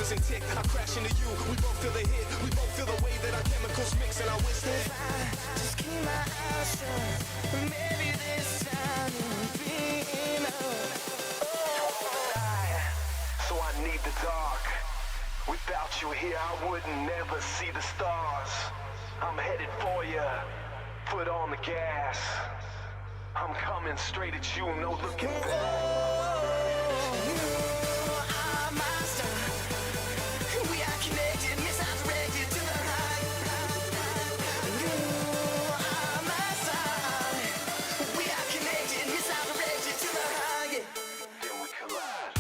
doesn't tick, I crash into you. We both feel the hit, we both feel the way that our chemicals mix. And I wish that if I just keep my eyes shut, maybe this time it'll be enough. So I need the dark. Without you here, I would never see the stars. I'm headed for you, foot on the gas. I'm coming straight at you, no looking back. You are my star. We are connected, misdirected to the high. You are my star. We are connected, misdirected to the high. Then we collide.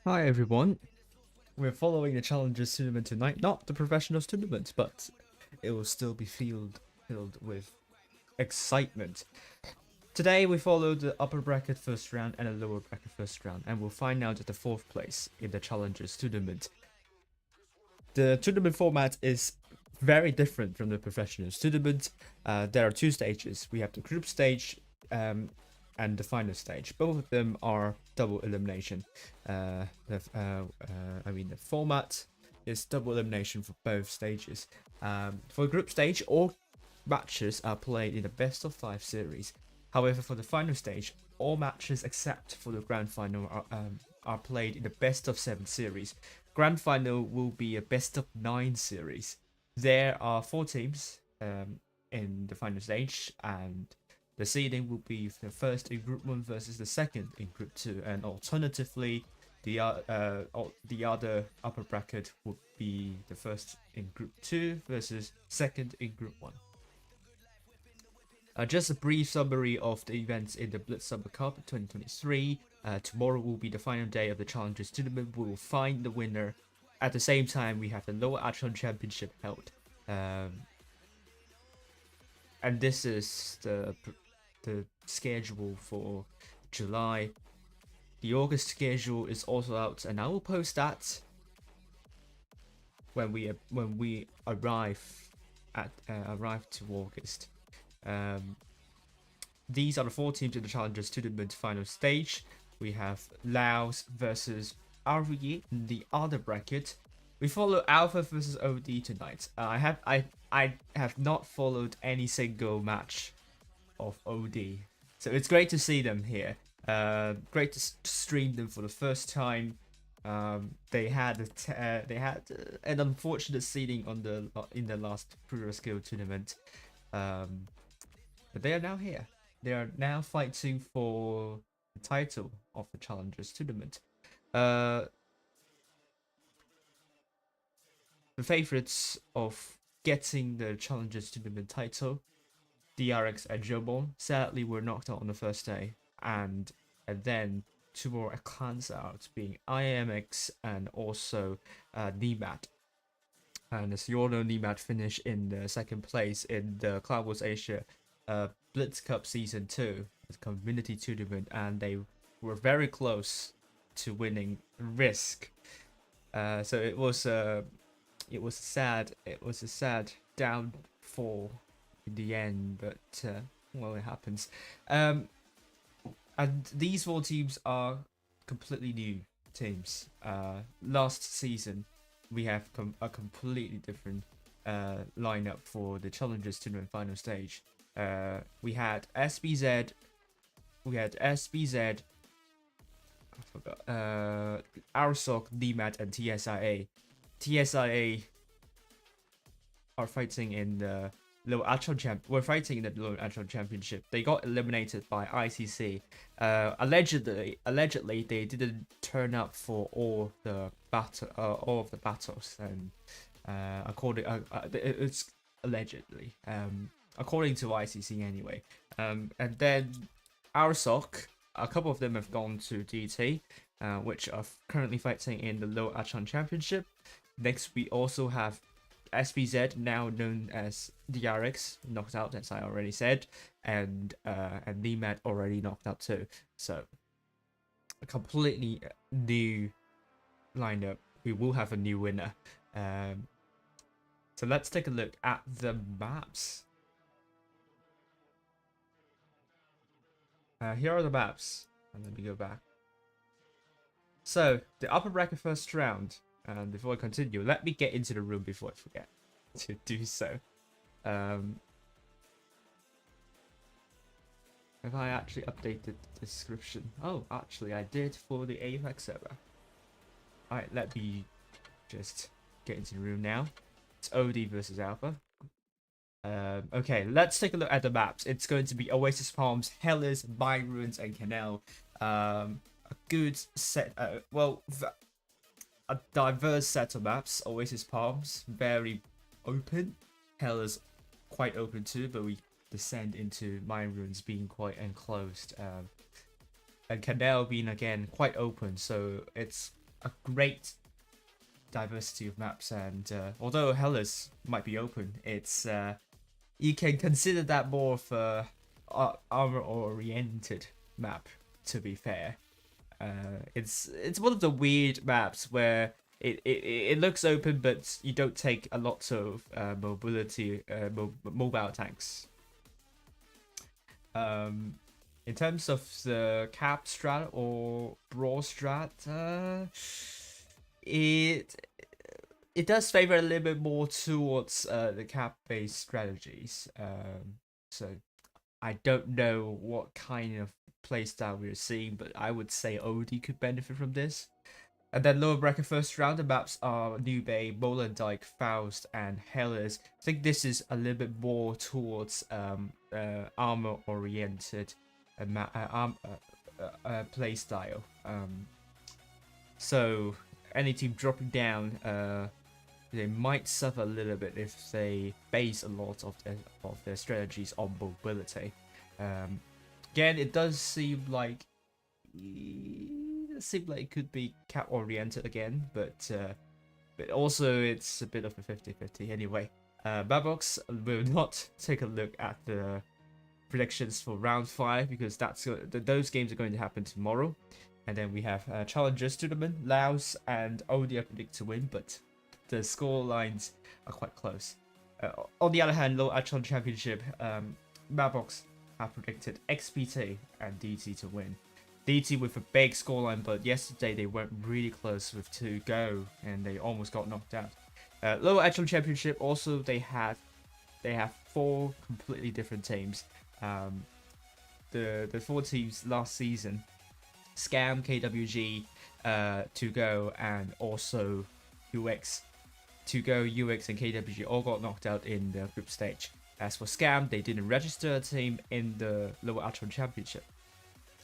Hi everyone, we're following the Challengers tournament tonight, not the Professionals tournament, but it will still be filled with excitement. Today we follow the upper bracket first round and the lower bracket first round, and we'll find out the 4th place in the Challengers tournament. The tournament format is very different from the Professionals tournament. There are 2 stages. We have the group stage and the final stage. Both of them are double elimination. The format is double elimination for both stages. For the group stage, all matches are played in the best of 5 series. However, for the final stage, all matches except for the grand final are played in the best of 7 series. Grand final will be a best of 9 series. There are 4 teams in the final stage, and the seeding will be the first in Group 1 versus the second in Group 2, and alternatively, the other upper bracket would be the first in Group 2 versus second in Group 1. Just a brief summary of the events in the Blitz Summer Cup 2023. Tomorrow will be the final day of the Challengers Tournament. We will find the winner. At the same time, we have the Lower Echelon Championship held. And this is the schedule for July. The August schedule is also out, and I will post that when we arrive to August. These are the 4 teams in the Challengers Tournament final stage. We have LAOS versus ARWV in the other bracket. We follow Alpha versus OD tonight. I have not followed any single match of OD, so it's great to see them here. Great to stream them for the first time. They had an unfortunate seeding in the last Pro Skill tournament, but they are now here. They are now fighting for the title of the Challengers tournament. The favorites of getting the Challengers tournament title, DRX and Echelon, sadly were knocked out on the first day, and then 2 more clans out, being IMX and also NEMAT. And as you all know, NEMAT finished in the 2nd place in the Cloud Wars Asia Blitz Cup Season 2, the community tournament, and they were very close to winning Risk. So it was a sad downfall in the end, but well, it happens. And these 4 teams are completely new teams. Last season, we have a completely different lineup for the Challengers Tournament final stage. We had SBZ, I forgot, ARSOC, DMAT, and TSIA. TSIA are fighting in the We're fighting in the Lower Echelon Championship. They got eliminated by ICC. Allegedly, they didn't turn up for all of the battles, and it's allegedly, according to ICC anyway. And then ARSOC, a couple of them have gone to DT, which are currently fighting in the Lower Echelon Championship. Next, we also have SBZ, now known as DRX, knocked out, as I already said, and NEMAT already knocked out too. So a completely new lineup. We will have a new winner. So let's take a look at the maps. Here are the maps, and let me go back. So the upper bracket first round. And before I continue, let me get into the room before I forget to do so. Have I actually updated the description? Oh, actually I did for the APAC server. Alright, let me just get into the room now. It's OD versus Alpha. Okay, let's take a look at the maps. It's going to be Oasis Palms, Hellas, Mine Ruins, and Canal. A good set, a diverse set of maps. Oasis Palms, very open. Hellas, quite open too, but we descend into Mine Ruins being quite enclosed. And Canal being again quite open, so it's a great diversity of maps. And although Hellas might be open, it's you can consider that more of a armor-oriented map, to be fair. It's one of the weird maps where it looks open, but you don't take a lot of mobility, mobile tanks. In terms of the cap strat or brawl strat, it does favor a little bit more towards the cap-based strategies. So I don't know what kind of playstyle we're seeing, but I would say OD could benefit from this. And then lower bracket first round, the maps are New Bay, Molendyke, Faust, and Hellas. I think this is a little bit more towards armor-oriented playstyle. So any team dropping down, they might suffer a little bit if they base a lot of their strategies on mobility. Again, it does seem like it could be cap oriented again, but also it's a bit of a 50-50 anyway. Babbox will not take a look at the predictions for round 5 because those games are going to happen tomorrow. And then we have Challengers Tournament, LAOS and OD I predict to win, but the score lines are quite close. On the other hand, Lower Echelon Championship, Mailbox have predicted XPT and DT to win. DT with a big scoreline, but yesterday they went really close with 2 go and they almost got knocked out. Lower Echelon Championship also they have 4 completely different teams. The 4 teams last season: Scam, KWG, 2 go, and also UX. 2 go, UX, and KWG all got knocked out in the group stage. As for Scam, they didn't register a team in the Lower Echelon Championship,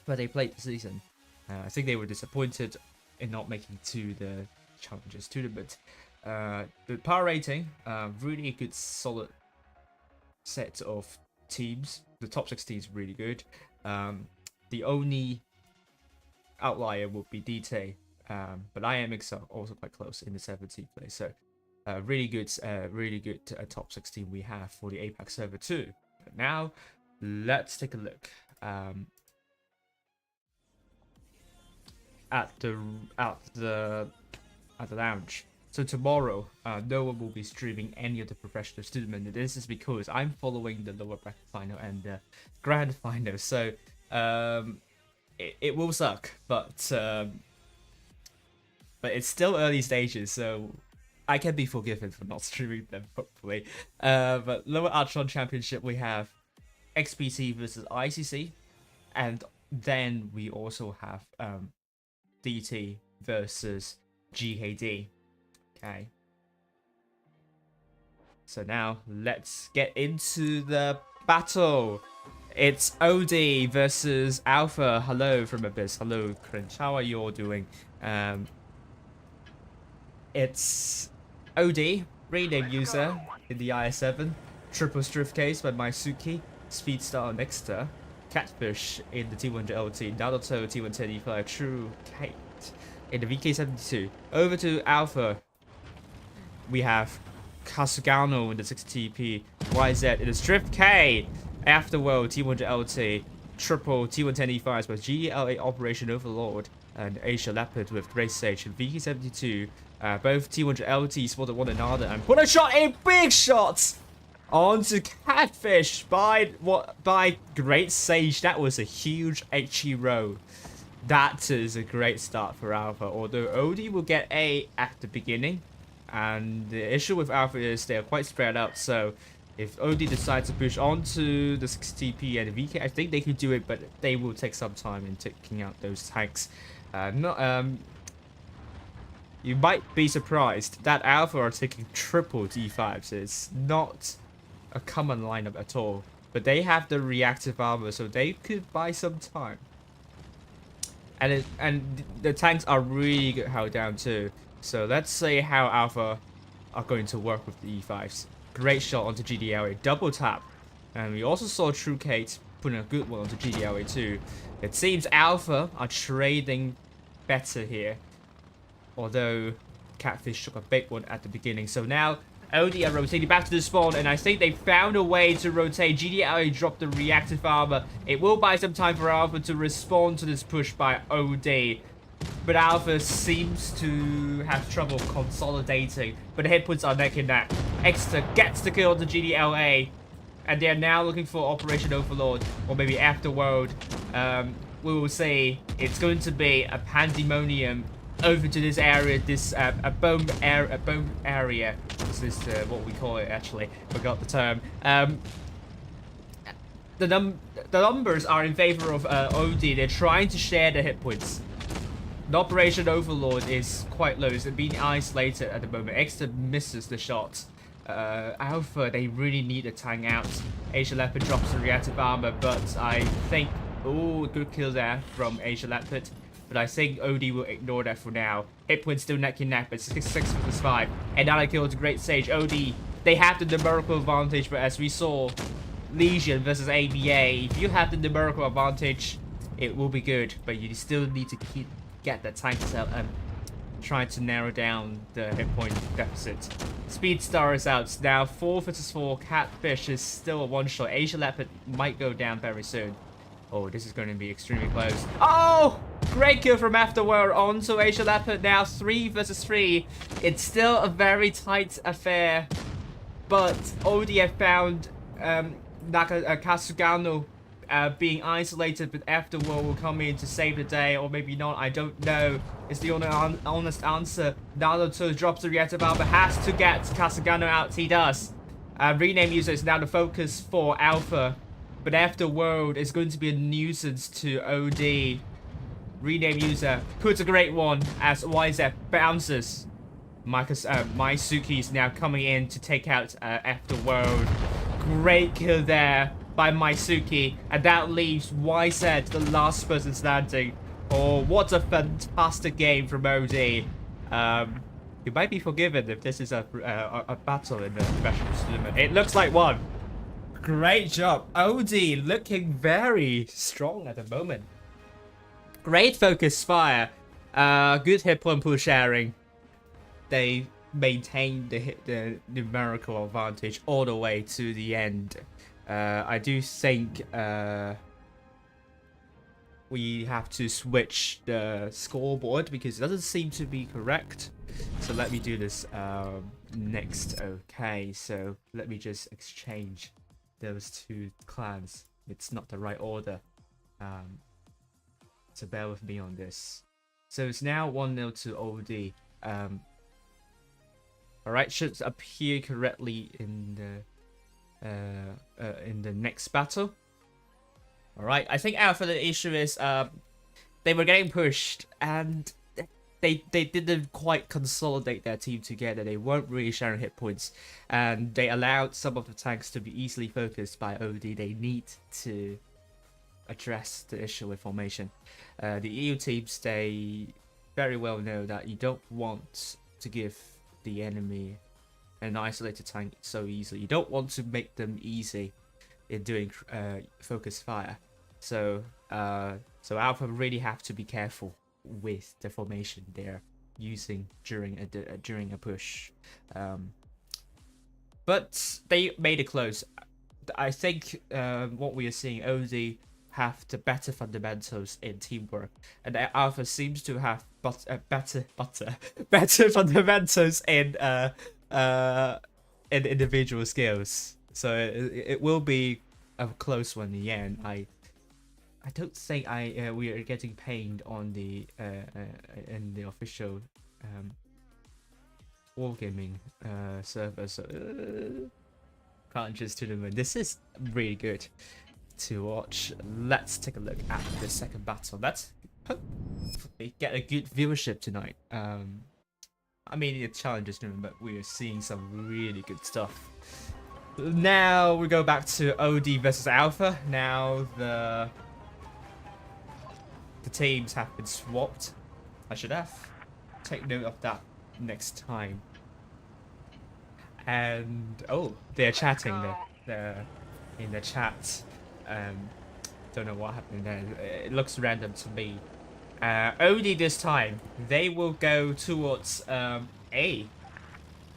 but they played the season. I think they were disappointed in not making to the Challengers tournament. The power rating, really good, solid set of teams. The top 16 is really good. The only outlier would be DT, but IMX are also quite close in the 17th place. So really good top 16 we have for the APAC server too. But now let's take a look at the lounge. So tomorrow, no one will be streaming any of the professional tournament. This is because I'm following the lower bracket final and the grand final. So it will suck, but it's still early stages, so I can be forgiven for not streaming them, hopefully. But Lower Echelon Championship, we have XPT versus ICC, and then we also have DT versus GKD. Okay. So now let's get into the battle. It's OD versus Alpha. Hello from Abyss. Hello, Cringe. How are you all doing? It's OD, rename user in the IS7, triple strift case by Maisuke, Speedstar Nexter, Catfish in the T1LT, Naruto T110E5, True Kate in the VK72. Over to Alpha, we have Kasugano in the 60TP, YZ in the Strift K, Afterworld T1LT, Triple T110E5s by GLA Operation Overlord, and Asia Leopard with Great Sage and VK72. Both T1LT spotted one another and put a shot in, big shots onto Catfish by Great Sage. That was a huge HE row. That is a great start for Alpha, although OD will get A at the beginning, and the issue with Alpha is they're quite spread out. So if OD decides to push onto the 60TP and the VK, I think they could do it, but they will take some time in taking out those tanks. You might be surprised that Alpha are taking triple D5s. It's not a common lineup at all, but they have the reactive armor, so they could buy some time. And the tanks are really good held down too. So let's see how Alpha are going to work with the E5s. Great shot onto GDLA, double tap. And we also saw True Kate putting a good one onto GDLA too. It seems Alpha are trading better here, although Catfish took a big one at the beginning. So now OD are rotating back to the spawn, and I think they found a way to rotate. GDLA dropped the reactive armor. It will buy some time for Alpha to respond to this push by OD, but Alpha seems to have trouble consolidating. But the hit points are neck and neck. Exeter gets the kill on the GDLA, and they're now looking for Operation Overlord, or maybe Afterworld. We will see. It's going to be a pandemonium over to this area, this a bomb area. This is what we call it, actually. Forgot the term. The numbers are in favor of OD. They're trying to share the hit points. The Operation Overlord is quite low. It's being isolated at the moment. Exeter misses the shot. Alpha, they really need a tank out. Asia Leopard drops the reactive armor, but I think... Oh, good kill there from Asia Leopard. But I think OD will ignore that for now. Hit point still neck and neck, but 6 versus 5. Another kill to Great Sage. OD, they have the numerical advantage, but as we saw, Legion versus ABA, if you have the numerical advantage, it will be good. But you still need to get that tank cell and try to narrow down the hit point deficit. Speedstar is out. Now 4 versus 4. Catfish is still a one-shot. Asia Leopard might go down very soon. Oh, this is going to be extremely close. Oh! Great kill from Afterworld onto Asia Leopard now, 3 versus 3. It's still a very tight affair, but OD have found Kasugano being isolated, but Afterworld will come in to save the day, or maybe not, I don't know. It's the only honest answer. Naruto drops the reactor valve, but has to get Kasugano out. He does. Rename user is now the focus for Alpha, but Afterworld is going to be a nuisance to OD. Rename user puts a great one as YZ bounces. Maisuke is now coming in to take out Afterworld. Great kill there by Maisuke, and that leaves YZ the last person standing. Oh, what a fantastic game from OD. You might be forgiven if this is a battle in the professional tournament. It looks like one. Great job. OD looking very strong at the moment. Great focus fire. Good hit point pool sharing. They maintain the numerical advantage all the way to the end. I do think we have to switch the scoreboard because it doesn't seem to be correct. So let me do this next. Okay, so let me just exchange those two clans. It's not the right order. So bear with me on this. So it's now 1-0 to OD. Alright, should appear correctly in the next battle. Alright, I think Alpha, the issue is they were getting pushed and they didn't quite consolidate their team together. They weren't really sharing hit points, and they allowed some of the tanks to be easily focused by OD. They need to address the issue with formation. The EU teams, they very well know that you don't want to give the enemy an isolated tank so easily. You don't want to make them easy in doing focus fire. So Alpha really have to be careful with the formation they're using during a push. But they made it close. I think what we are seeing, OD have the better fundamentals in teamwork, and Alpha seems to have better fundamentals in individual skills. So it will be a close one in the end. I don't think we are getting pained on the in the official wargaming server. So can't just tournament. This is really good to watch. Let's take a look at the second battle. Let's hopefully get a good viewership tonight. I mean, it's challenges tournament, but we are seeing some really good stuff. Now we go back to OD versus Alpha. Now the teams have been swapped. I should have take note of that next time. And oh, they're chatting there. They're in the chat. Don't know what happened there. It looks random to me. OD this time, they will go towards A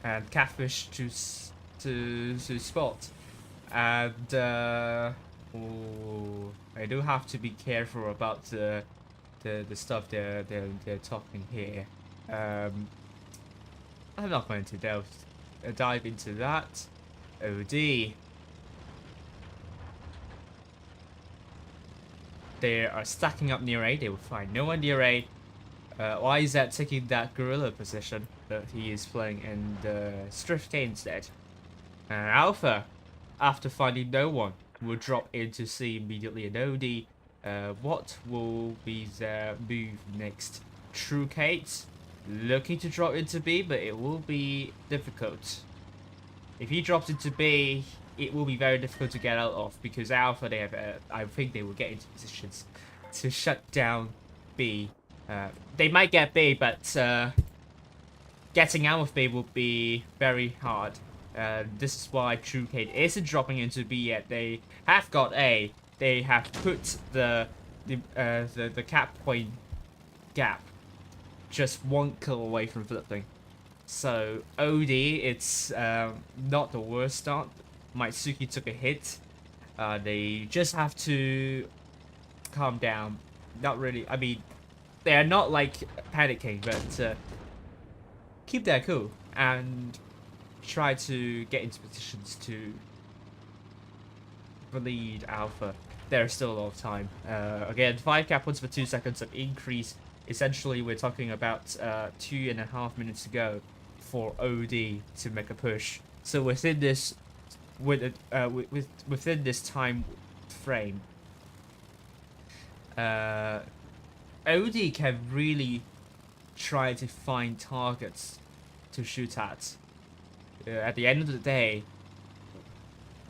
and Catfish to spot. And oh, I do have to be careful about the stuff they're talking here. I'm not going to dive into that. OD. They are stacking up near A. They will find no one near A. Why is that taking that gorilla position? But he is playing in the Strift K instead. Alpha, after finding no one, will drop into C immediately. And OD, what will be their move next? True Kate, looking to drop into B, but it will be difficult. If he drops into B, it will be very difficult to get out of, because Alpha, they have, I think they will get into positions to shut down B. They might get B, but getting out of B will be very hard. This is why True Kate isn't dropping into B yet. They have got A. They have put the cap point gap just one kill away from flipping. So OD, it's not the worst start. Maisuke took a hit. They just have to calm down. Not really. I mean, they're not like panicking, but keep their cool and try to get into positions to bleed Alpha. There's still a lot of time. Again, 5 cap points for 2 seconds of increase. Essentially, we're talking about 2.5 minutes to go for OD to make a push. So within this, within this time frame, OD can really try to find targets to shoot at. At the end of the day,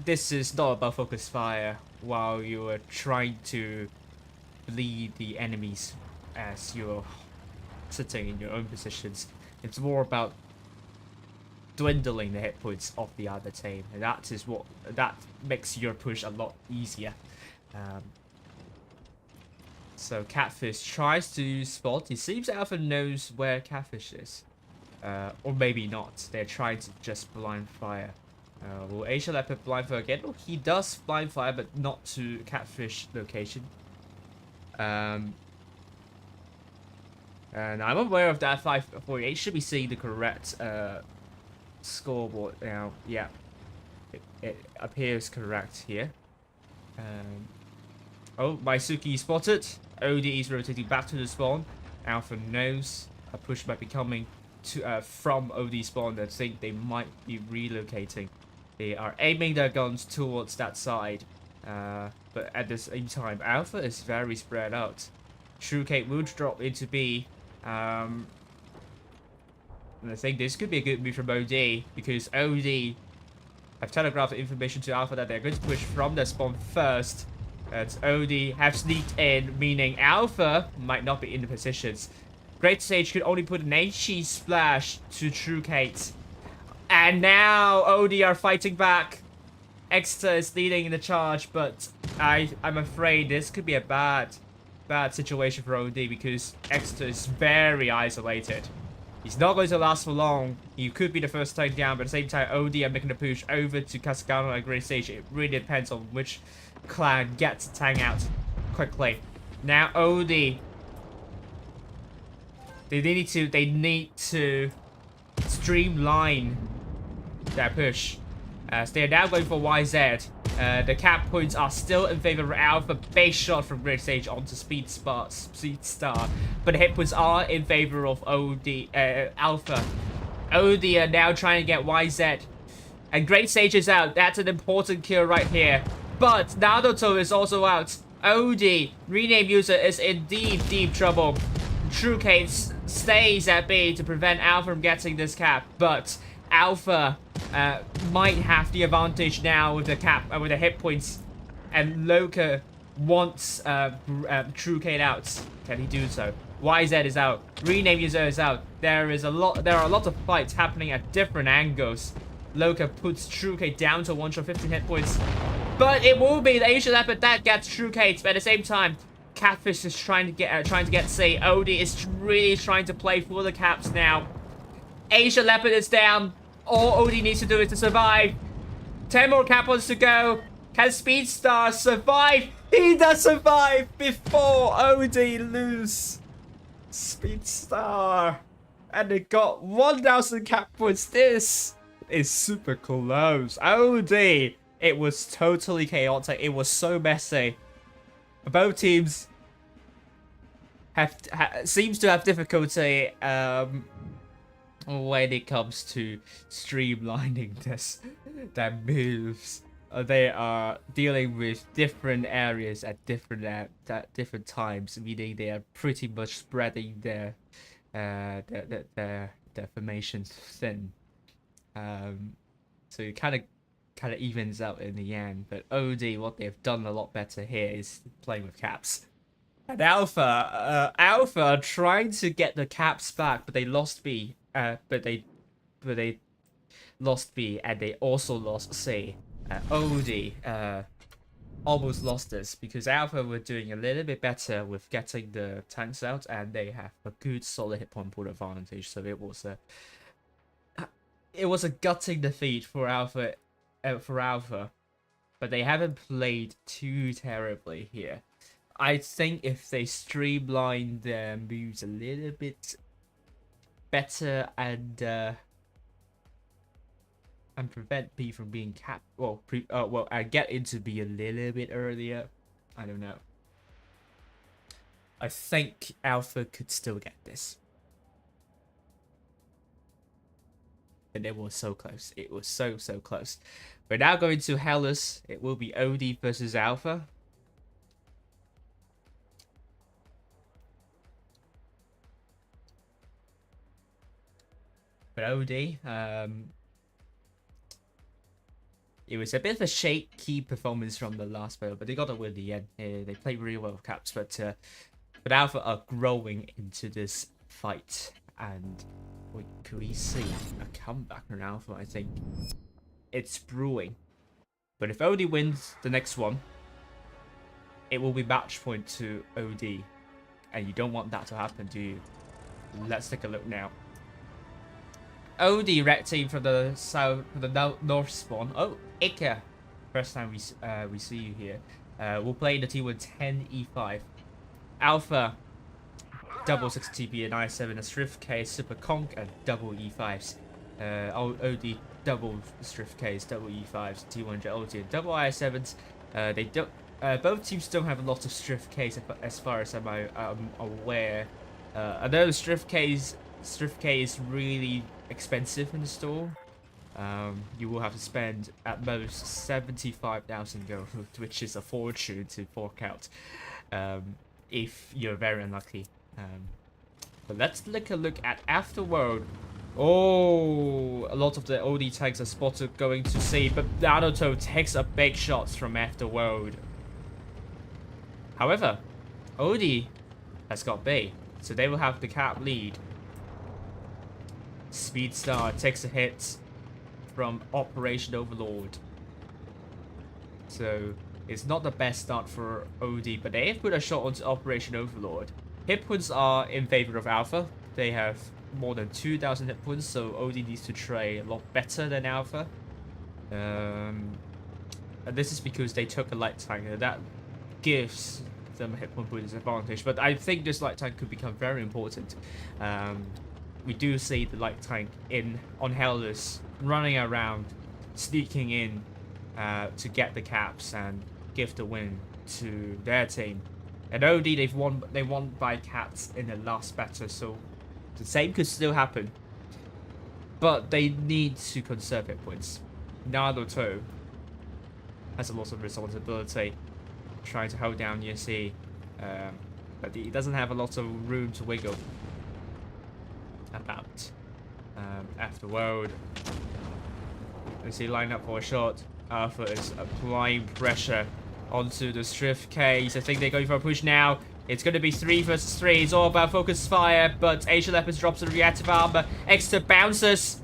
this is not about focus fire while you're trying to bleed the enemies as you're sitting in your own positions. It's more about dwindling the hit points of the other team, and that makes your push a lot easier. So Catfish tries to spot. It seems Alpha knows where Catfish is, or maybe not. They're trying to just blind fire. Will Asia Leopard blind fire again? Oh, he does blind fire, but not to Catfish location. And I'm aware of that 548. Should be seeing the correct scoreboard now. Yeah, it appears correct here. Oh, Maisuki spotted. OD is rotating back to the spawn. Alpha knows a push might be coming to from OD spawn. I think they might be relocating. They are aiming their guns towards that side. But at the same time, Alpha is very spread out. Truecate will drop into B. And I think this could be a good move from OD, because OD have telegraphed the information to Alpha that they're going to push from their spawn first. As OD have sneaked in, meaning Alpha might not be in the positions. Great Sage could only put an HE splash to Truecate. And now OD are fighting back. Exeter is leading in the charge, but I'm afraid this could be a bad situation for OD, because Exeter is very isolated. He's not going to last for long. He could be the first tank down, but at the same time, OD are making a push over to Casagano and Great Sage. It really depends on which clan gets the tank out quickly. Now OD, they need to streamline their push. So they are now going for YZ. The cap points are still in favor of Alpha. Base shot from Great Sage onto Speed Star, but the hit points are in favor of OD, Alpha. OD are now trying to get YZ, and Great Sage is out. That's an important kill right here. But Naruto is also out. OD, rename user, is in deep trouble. Truecate stays at B to prevent Alpha from getting this cap, but Alpha might have the advantage now with the cap, with the hit points, and Loka wants Truecate out. Can he do so? YZ is out. Rename user is out. There are a lot of fights happening at different angles. Loka puts Truecate down to 115 hit points, but it will be the Asian Leopard that gets Truecate. But at the same time, Catfish is trying to get say. OD is really trying to play for the caps now. Asian Leopard is down. All OD needs to do is to survive. 10 more cap points to go. Can Speed Star survive? He does survive before OD lose. Speed Star. And they got 1,000 cap points. This is super close. OD. It was totally chaotic. It was so messy. Both teams seems to have difficulty when it comes to streamlining their moves. They are dealing with different areas at different times, meaning they are pretty much spreading their formations thin. So it kind of evens out in the end. But OD, what they've done a lot better here is playing with caps. And Alpha are trying to get the caps back, but they lost B. But they lost B, and they also lost C. OD almost lost this because Alpha were doing a little bit better with getting the tanks out, and they have a good solid hit point pool advantage. So it was a gutting defeat for Alpha, but they haven't played too terribly here. I think if they streamline their moves a little bit better and prevent B from being capped, and get into B a little bit earlier, I don't know. I think Alpha could still get this. And it was so close. It was so close. We're now going to LAOS. It will be OD versus Alpha. But OD, it was a bit of a shaky performance from the last battle, but they got a win in the end. They played really well with Caps, but Alpha are growing into this fight, and could we see a comeback from Alpha? I think it's brewing. But if OD wins the next one, it will be match point to OD, and you don't want that to happen, do you? Let's take a look now. OD red team from the south, from the north spawn. Oh, Ika. First time we see you here. We'll play the team with 10 E5. Alpha, double 6 TP and I7, a Strift K, Super Conk, and double E5s. OD double Strift Ks, double E5s, T1 Jet OT, and double I7s. They don't. Both teams don't have a lot of Strift Ks as far as I'm aware. I know Strift K is really expensive in the store. You will have to spend at most 75,000 gold, which is a fortune to fork out if you're very unlucky. But let's take a look at Afterworld. Oh, a lot of the OD tanks are spotted going to C, but Naruto takes a big shots from Afterworld. However, OD has got B, so they will have the cap lead. Speedstar takes a hit from Operation Overlord. So it's not the best start for OD, but they have put a shot onto Operation Overlord. Hit points are in favor of Alpha. They have more than 2,000 hit points, so OD needs to trade a lot better than Alpha. And this is because they took a light tank, and that gives them a hit point disadvantage. But I think this light tank could become very important. We do see the light tank on LAOS running around, sneaking in to get the caps and give the win to their team. And OD, they won by caps in the last battle, so the same could still happen. But they need to conserve hit points. Naruto has a lot of responsibility trying to hold down UC, but he doesn't have a lot of room to wiggle about. Afterworld, you see line up for a shot. Alpha is applying pressure onto the Strift Ks. I think they're going for a push now. It's going to be 3 versus 3. It's all about focus fire, but Echelon drops the reactive armor. Extra bounces.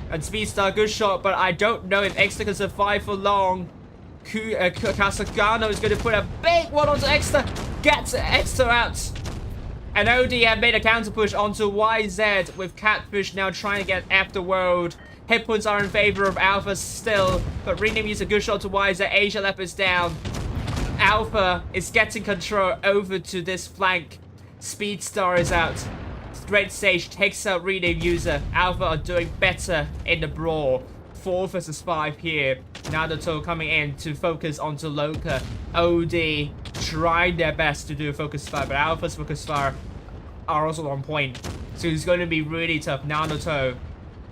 And Speedstar, good shot, but I don't know if Extra can survive for long. Casagano is going to put a big one onto Extra. Gets Extra out. And OD have made a counter push onto YZ with Catfish now trying to get Afterworld. Hit points are in favor of Alpha still, but Rename used a good shot to YZ. Asia Lep is down. Alpha is getting control over to this flank. Speedstar is out. Great Sage takes out Rename user. Alpha are doing better in the brawl. 4 versus 5 here. Naruto coming in to focus onto Loka. OD trying their best to do a focus fire, but Alpha's focus fire are also on point. So it's going to be really tough. Naruto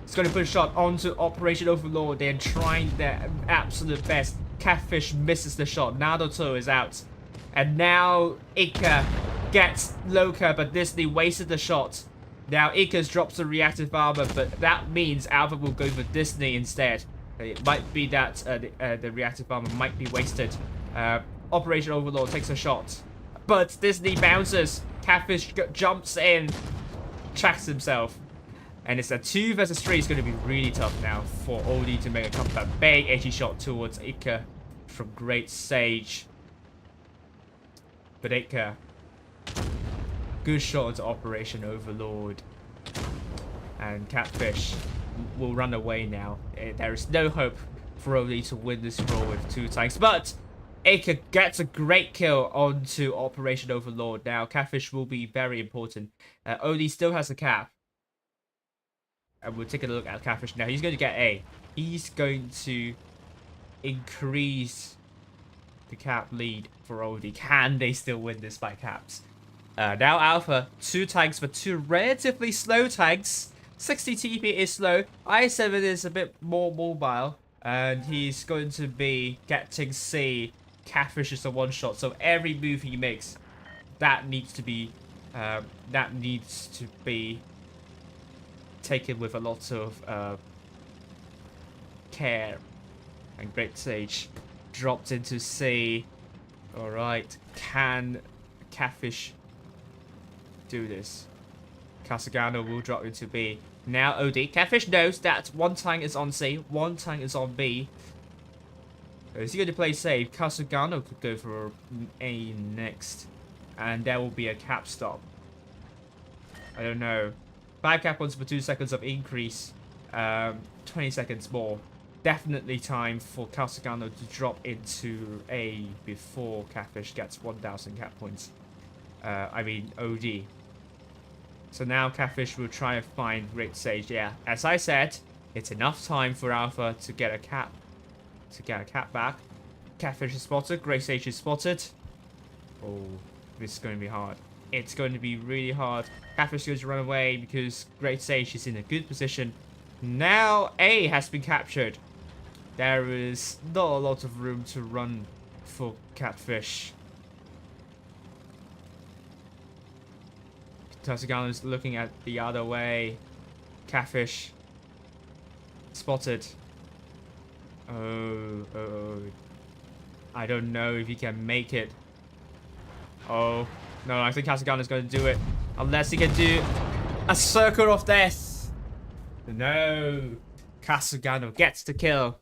is going to put a shot onto Operation Overlord. They're trying their absolute best. Catfish misses the shot. Naruto is out. And now Ika gets Loka, but Disney wasted the shot. Now Ika's drops the reactive armor, but that means Alpha will go for Disney instead. It might be that the reactive armor might be wasted. Operation Overlord takes a shot, but Disney bounces. Catfish jumps in, tracks himself, and it's a 2 versus 3. It's going to be really tough now for OD to make a comeback. Big edgy shot towards Ika from Great Sage, but Ika, good shot into Operation Overlord, and Catfish will run away now. There is no hope for OD to win this brawl with 2 tanks, but Aka gets a great kill onto Operation Overlord. Now, Catfish will be very important. OD still has a cap. And we'll take a look at Catfish now. He's going to get A. He's going to increase the cap lead for OD. Can they still win this by caps? Now Alpha, 2 tanks for 2 relatively slow tanks. 60 TP is slow. I7 is a bit more mobile. And he's going to be getting C. Catfish is a one-shot. So every move he makes, that needs to be taken with a lot of care. And Great Sage dropped into C. Alright. Can Catfish do this? Casagano will drop into B. Now OD. Catfish knows that 1 tank is on C, 1 tank is on B. Is he going to play safe? Casagano could go for A next. And there will be a cap stop. I don't know. 5 cap points for 2 seconds of increase. 20 seconds more. Definitely time for Casagano to drop into A before Catfish gets 1000 cap points. I mean OD. So now Catfish will try and find Great Sage. Yeah, as I said, it's enough time for Alpha to get a cap. Back. Catfish is spotted. Great Sage is spotted. Oh, this is going to be hard. It's going to be really hard. Catfish is going to run away because Great Sage is in a good position. Now A has been captured. There is not a lot of room to run for Catfish. Casagano is looking at the other way. Catfish spotted. Oh. I don't know if he can make it. Oh. No, I think Casagano is going to do it. Unless he can do a circle of death. No. Casagano gets the kill.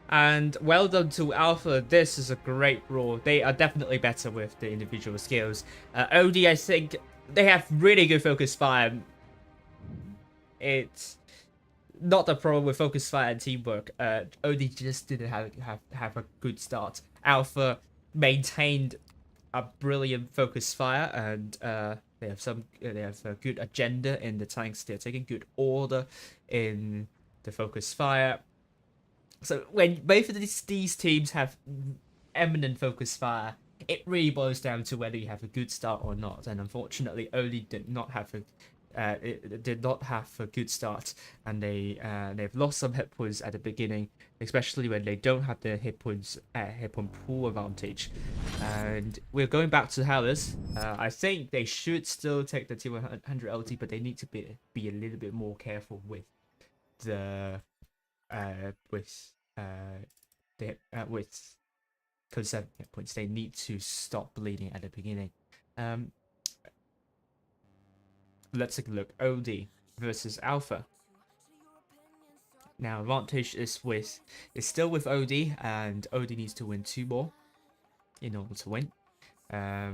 And well done to Alpha. This is a great brawl. They are definitely better with the individual skills. OD, I think they have really good focus fire. It's not a problem with focus fire and teamwork. OD just didn't have a good start. Alpha maintained a brilliant focus fire, and they have a good agenda in the tanks. They're taking good order in the focus fire. So when both of these teams have eminent focus fire, it really boils down to whether you have a good start or not. And unfortunately, OD did not have a good start, and they've lost some hit points at the beginning, especially when they don't have the hit point pool advantage. And we're going back to LAOS. I think they should still take the T100 LT, but they need to be a little bit more careful with the with conserving hit points. They need to stop bleeding at the beginning. Let's take a look. OD versus Alpha. Now advantage is still with OD, and OD needs to win 2 more in order to win. But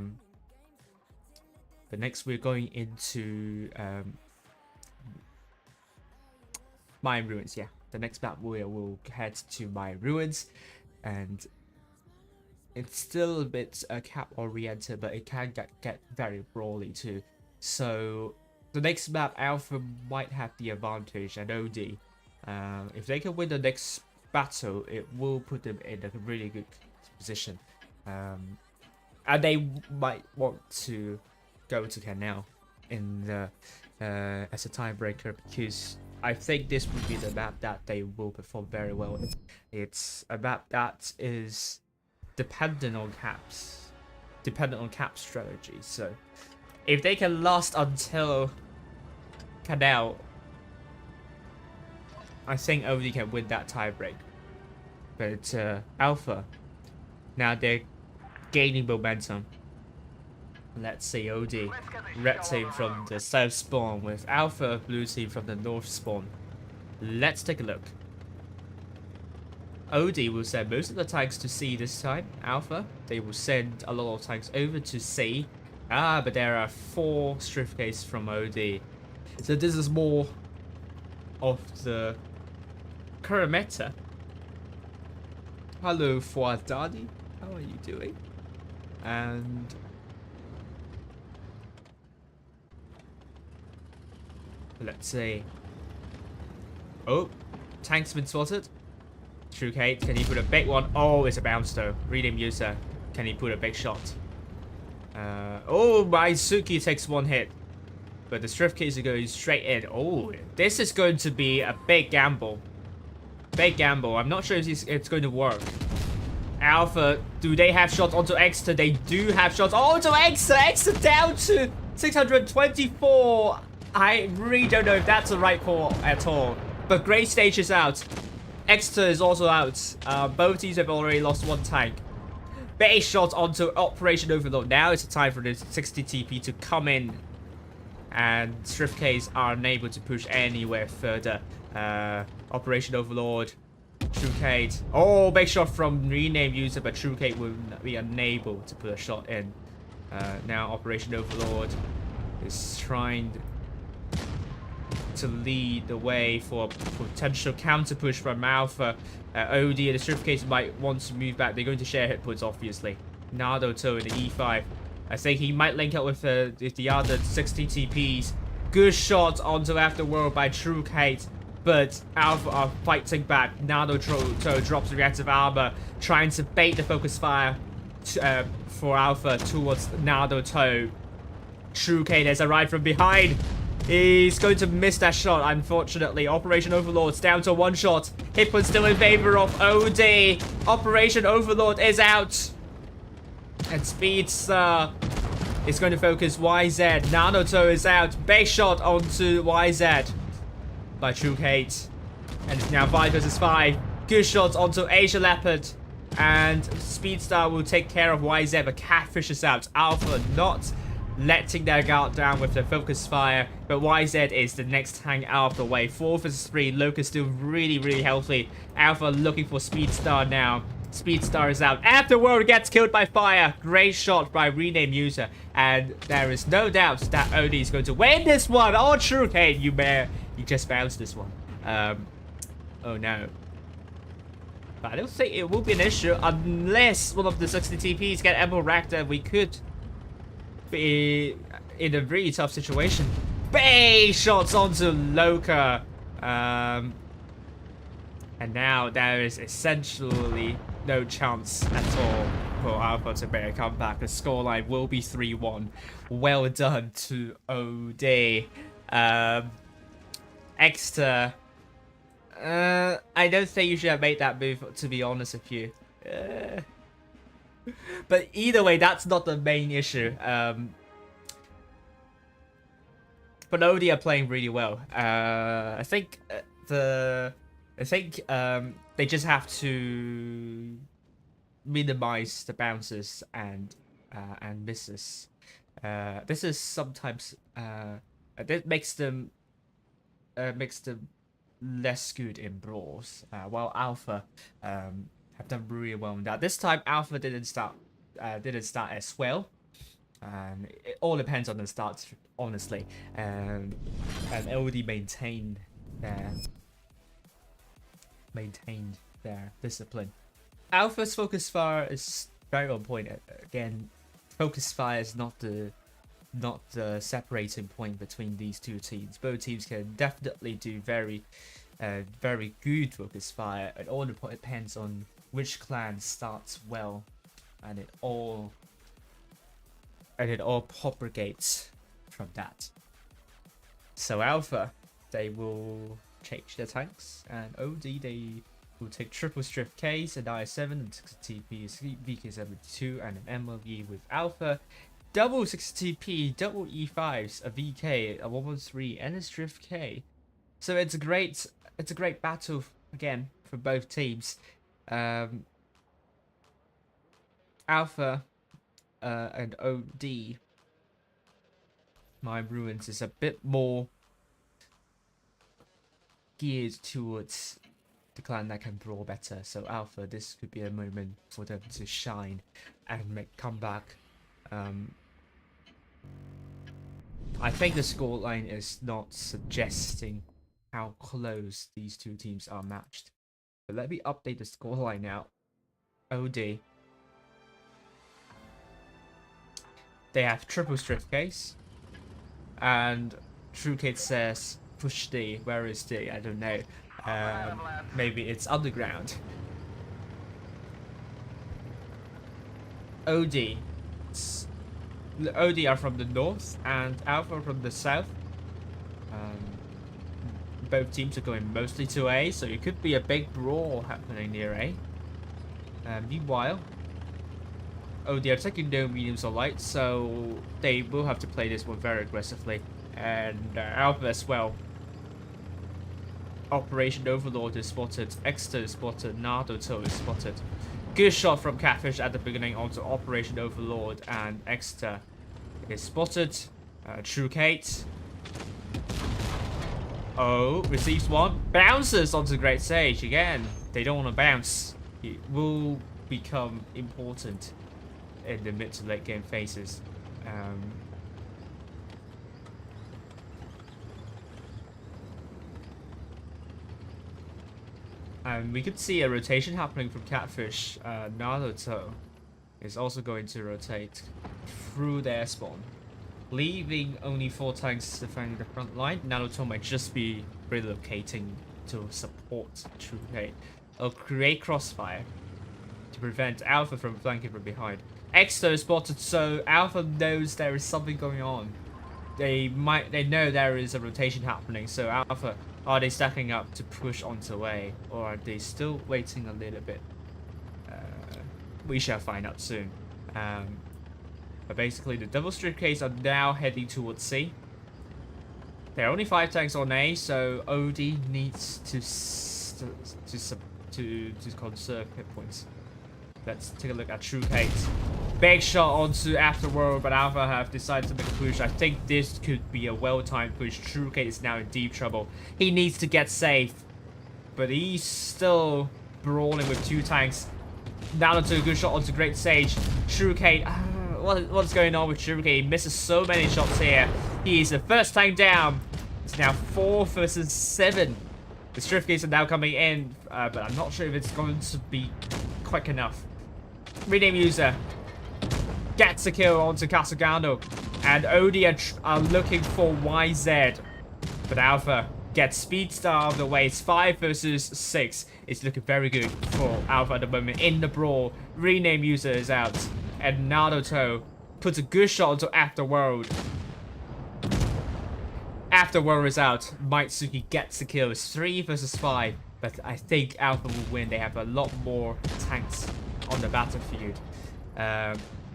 next we're going into Mayan Ruins. Yeah, the next map we'll head to Mayan Ruins, and it's still a bit cap oriented, but it can get very brawly too. So the next map, Alpha might have the advantage, and OD, if they can win the next battle, it will put them in a really good position. And they might want to go to Canal in the as a tiebreaker, because I think this would be the map that they will perform very well in. It's a map that is dependent on caps strategy. So if they can last until Canal, I think OD can win that tiebreak. But Alpha, now they're gaining momentum. Let's see, OD, red team from the south spawn with Alpha, blue team from the north spawn. Let's take a look. OD will send most of the tanks to C this time. Alpha, they will send a lot of tanks over to C. But there are 4 strife cases from OD. So this is more of the current meta. Hello, Fuadadi. How are you doing? And let's see. Oh, tank's been spotted. True Kate, can he put a big one? Oh, it's a bounce though. Rename user. Can he put a big shot? Oh, Maisuki takes one hit. But the Strift case is going straight in. Oh, this is going to be a big gamble. Big gamble. I'm not sure if it's going to work. Alpha, do they have shots onto Exeter? They do have shots onto Exeter. Exeter down to 624. I really don't know if that's the right call at all. But Grey Stage is out. Exeter is also out. Both teams have already lost one tank. Base shot onto Operation Overlord. Now it's the time for the 60 TP to come in. And Strift Case are unable to push anywhere further. Operation Overlord. True Kate. Oh, big shot from rename user, but True Kate will be unable to put a shot in. Now Operation Overlord is trying to lead the way for a potential counter push from Alpha. OD and the Strift Case might want to move back. They're going to share hit points, obviously. Naruto in the E5. I think he might link up with the other 60 TPs. Good shot onto Afterworld by True Kate. But Alpha are fighting back. Naruto drops reactive armor, trying to bait the focus fire for Alpha towards Naruto. True Kate has arrived from behind. He's going to miss that shot, unfortunately. Operation Overlord's down to one shot. Hit point still in favor of OD. Operation Overlord is out. And Speedstar is going to focus YZ. Naruto is out. Big shot onto YZ by True Kate. And it's now 5 versus 5. Good shots onto Asia Leopard. And Speedstar will take care of YZ, but Catfish is out. Alpha not letting their guard down with the focus fire, but YZ is the next tank out of the way. 4 versus 3. Locust still really healthy. Alpha looking for Speedstar now. Speedstar is out. Afterworld gets killed by fire. Great shot by rename user, and there is no doubt that OD is going to win this one. Oh, True Kate, you just bounced this one. Oh no. But I don't think it will be an issue unless one of the 60 TPs get Emerald Raptor. We could be in a really tough situation. Bang! Shots onto Loka. And now there is essentially no chance at all for Alpha to make a comeback. The scoreline will be 3-1. Well done to OD. Exeter. I don't think you should have made that move, to be honest with you. But either way, that's not the main issue. But OD are playing really well. I think they just have to minimize the bounces and misses. This is sometimes that makes them less good in brawls. While Alpha have done really well in that. This time Alpha didn't start as well. It all depends on the start, honestly. And OD maintained their discipline. Alpha's focus fire is very on point. Again, focus fire is not the separating point between these two teams. Both teams can definitely do very good focus fire. It all depends on which clan starts well, and it all propagates from that. So Alpha, they will change their tanks, and OD, they will take triple Strift Case, an I7, and 60 TP, VK72, and an MLV with Alpha. Double 60 TP, double E5s, a VK, a 113, and a Strift K. So it's a great battle again for both teams. Alpha and OD, My Ruins is a bit more geared towards the clan that can brawl better. So Alpha, this could be a moment for them to shine and make comeback. I think the scoreline is not suggesting how close these two teams are matched. But let me update the scoreline now. OD. They have triple strip case. And TrueKid says, push D. Where is D? I don't know. Maybe it's underground. OD. The OD are from the north and Alpha from the south. Both teams are going mostly to A, so it could be a big brawl happening near A. Meanwhile, OD are taking no mediums or light, so they will have to play this one very aggressively. And Alpha as well. Operation Overlord is spotted, Exeter is spotted, Naruto is spotted. Good shot from Catfish at the beginning onto Operation Overlord, and Exeter is spotted. True Kate. Oh, receives one. Bounces onto Great Sage again. They don't want to bounce. It will become important in the mid to late game phases. And we could see a rotation happening from Catfish. Naruto is also going to rotate through their spawn, leaving only 4 tanks defending the front line. Naruto might just be relocating to support True Hate. It'll create crossfire to prevent Alpha from flanking from behind. Exo is spotted, so Alpha knows there is something going on. They know there is a rotation happening, so Alpha, are they stacking up to push onto A, or are they still waiting a little bit? We shall find out soon. But basically, the double strip case are now heading towards C. There are only 5 tanks on A, so OD needs to conserve hit points. Let's take a look at True Kate. Big shot onto Afterworld, but Alpha have decided to make a push. I think this could be a well-timed push. True Kate is now in deep trouble. He needs to get safe, but he's still brawling with 2 tanks. Naruto, a good shot onto Great Sage. True Kate, what's going on with True Kate? He misses so many shots here. He is the first tank down. It's now 4 versus 7. The strip gates are now coming in, but I'm not sure if it's going to be quick enough. Rename user gets a kill onto Casagano, and OD are looking for YZ, but Alpha gets Speed Star out of the way. It's 5 versus 6. It's looking very good for Alpha at the moment in the brawl. Rename user is out, and Naruto puts a good shot onto Afterworld. Afterworld is out. Mitsuki gets the kill. It's 3 versus 5, but I think Alpha will win. They have a lot more tanks on the battlefield.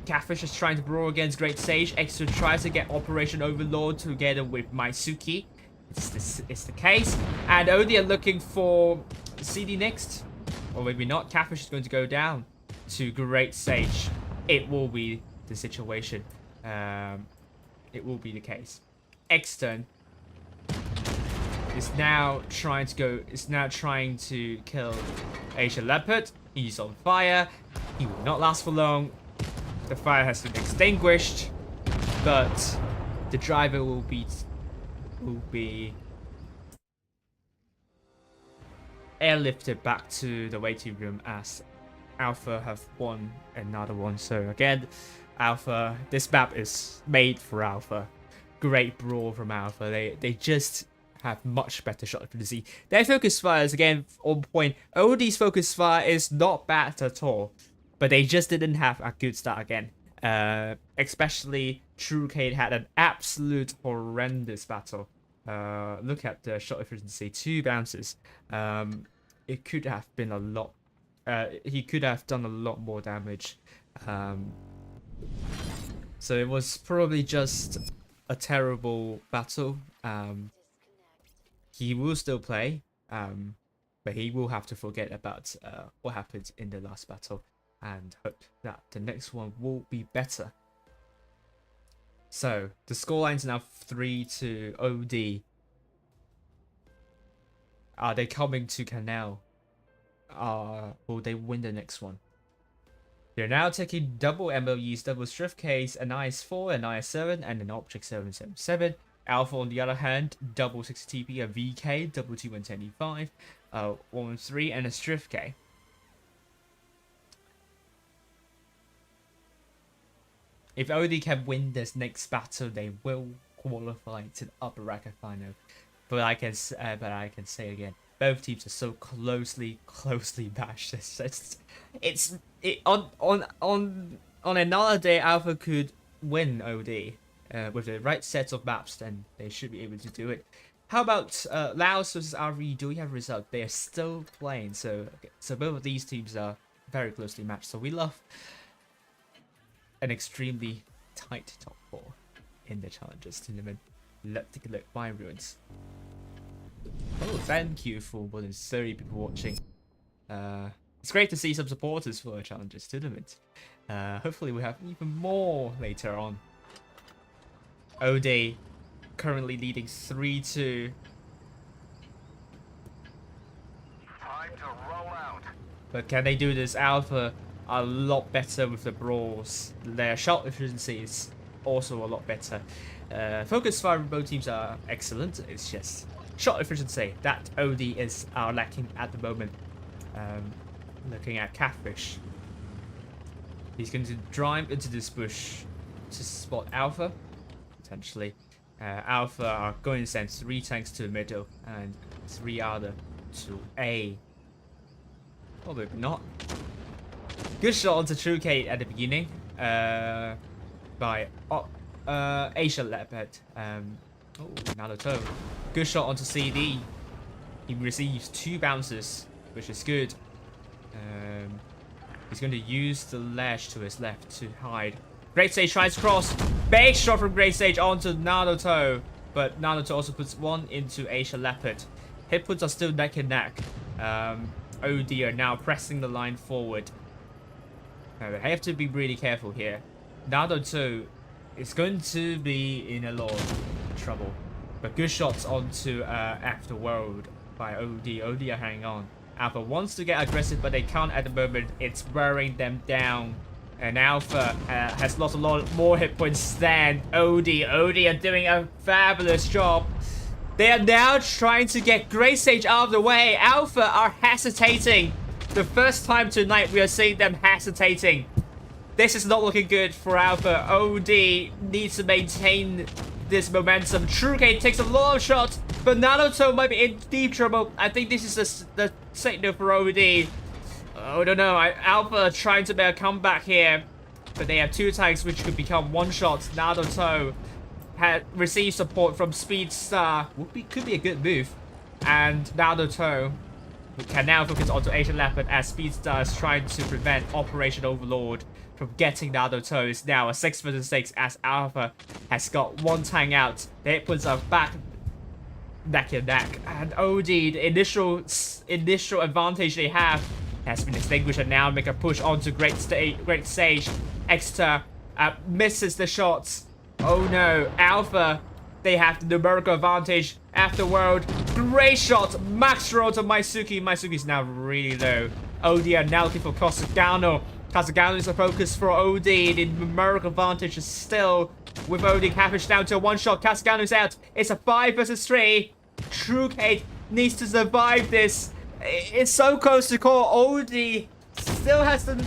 Catfish is trying to brawl against Great Sage. Extra tries to get Operation Overlord together with Mitsuki. It's the case. And OD are looking for CD next. Or maybe not. Catfish is going to go down to Great Sage. It will be the situation. It will be the case. Extern is now trying to kill Asia Leopard. He's on fire. He will not last for long. The fire has been extinguished, but the driver will be airlifted back to the waiting room as Alpha have won another one. So again, Alpha, this map is made for Alpha. Great brawl from Alpha. They just have much better shot efficiency. Their focus fire is again on point. OD's focus fire is not bad at all, but they just didn't have a good start again. Especially True Kate had an absolute horrendous battle. Look at the shot efficiency, 2 bounces. It could have been a lot. He could have done a lot more damage. So it was probably just a terrible battle. He will still play, but he will have to forget about what happened in the last battle and hope that the next one will be better. So the scoreline's now 3 to OD. Are they coming to Canal? Will they win the next one? They're now taking double MLUs, double Strift Case, an IS-4, an IS-7, and an Object 777. Alpha, on the other hand, double 60 TP, a VK, double T110E5, 113, and a Strift K. If OD can win this next battle, they will qualify to the upper bracket final. But I can say again, both teams are so closely matched. On another day, Alpha could win OD with the right sets of maps. Then they should be able to do it. How about LAOS versus ARWV? Do we have a result? They are still playing, so both of these teams are very closely matched. So we love an extremely tight top 4 in the Challengers tournament. Let's take a look. My ruins. Oh, thank you for more than 30 people watching. It's great to see some supporters for a Challengers tournament. Hopefully we have even more later on. OD currently leading 3-2. Time to roll out. But can they do this? Alpha are a lot better with the brawls. Their shot efficiency is also a lot better. Focus fire from both teams are excellent. It's just shot efficiency that OD are lacking at the moment. Looking at Catfish. He's going to drive into this bush to spot Alpha, potentially. Alpha are going to send 3 tanks to the middle and 3 other to A. Or maybe not. Good shot onto True Kate at the beginning by Asia Leopard. Oh, Naruto. Good shot onto CD. He receives 2 bounces, which is good. He's going to use the ledge to his left to hide. Great Sage tries cross. Big shot from Great Sage onto Naruto. But Naruto also puts 1 into Asia Leopard. Hit points are still neck and neck. OD are now pressing the line forward. They have to be really careful here. Naruto is going to be in a lot of trouble. But good shots onto Afterworld by OD. OD are hanging on. Alpha wants to get aggressive, but they can't at the moment. It's wearing them down. And Alpha has lost a lot more hit points than OD. OD are doing a fabulous job. They are now trying to get Grey Sage out of the way. Alpha are hesitating. The first time tonight we are seeing them hesitating. This is not looking good for Alpha. OD needs to maintain this momentum. Truecade takes a lot of shots, but Naruto might be in deep trouble. I think this is the signal for OD. Oh, I don't know. Alpha are trying to make a comeback here, but they have 2 tanks which could become 1-shots. Naruto had received support from Speedstar. Could be a good move. And Naruto can now focus onto Asian Leopard as Speedstar is trying to prevent Operation Overlord from getting Naruto. It's now a 6 vs 6 as Alpha has got 1 tank out. The hit points are back neck and neck. And OD, the initial advantage they have has been extinguished, and now make a push onto Great Sage. Exeter misses the shots. Oh no, Alpha, they have the numerical advantage. Afterworld, great shot, max roll to Maisuki. Maisuki's now really low. OD are now looking for Kasagano. Kasagano is a focus for OD. The numerical advantage is still with OD. Catfish down to a 1-shot. Kasagano's out. It's a 5 vs 3. Truecade needs to survive this. It's so close to call. OD still has the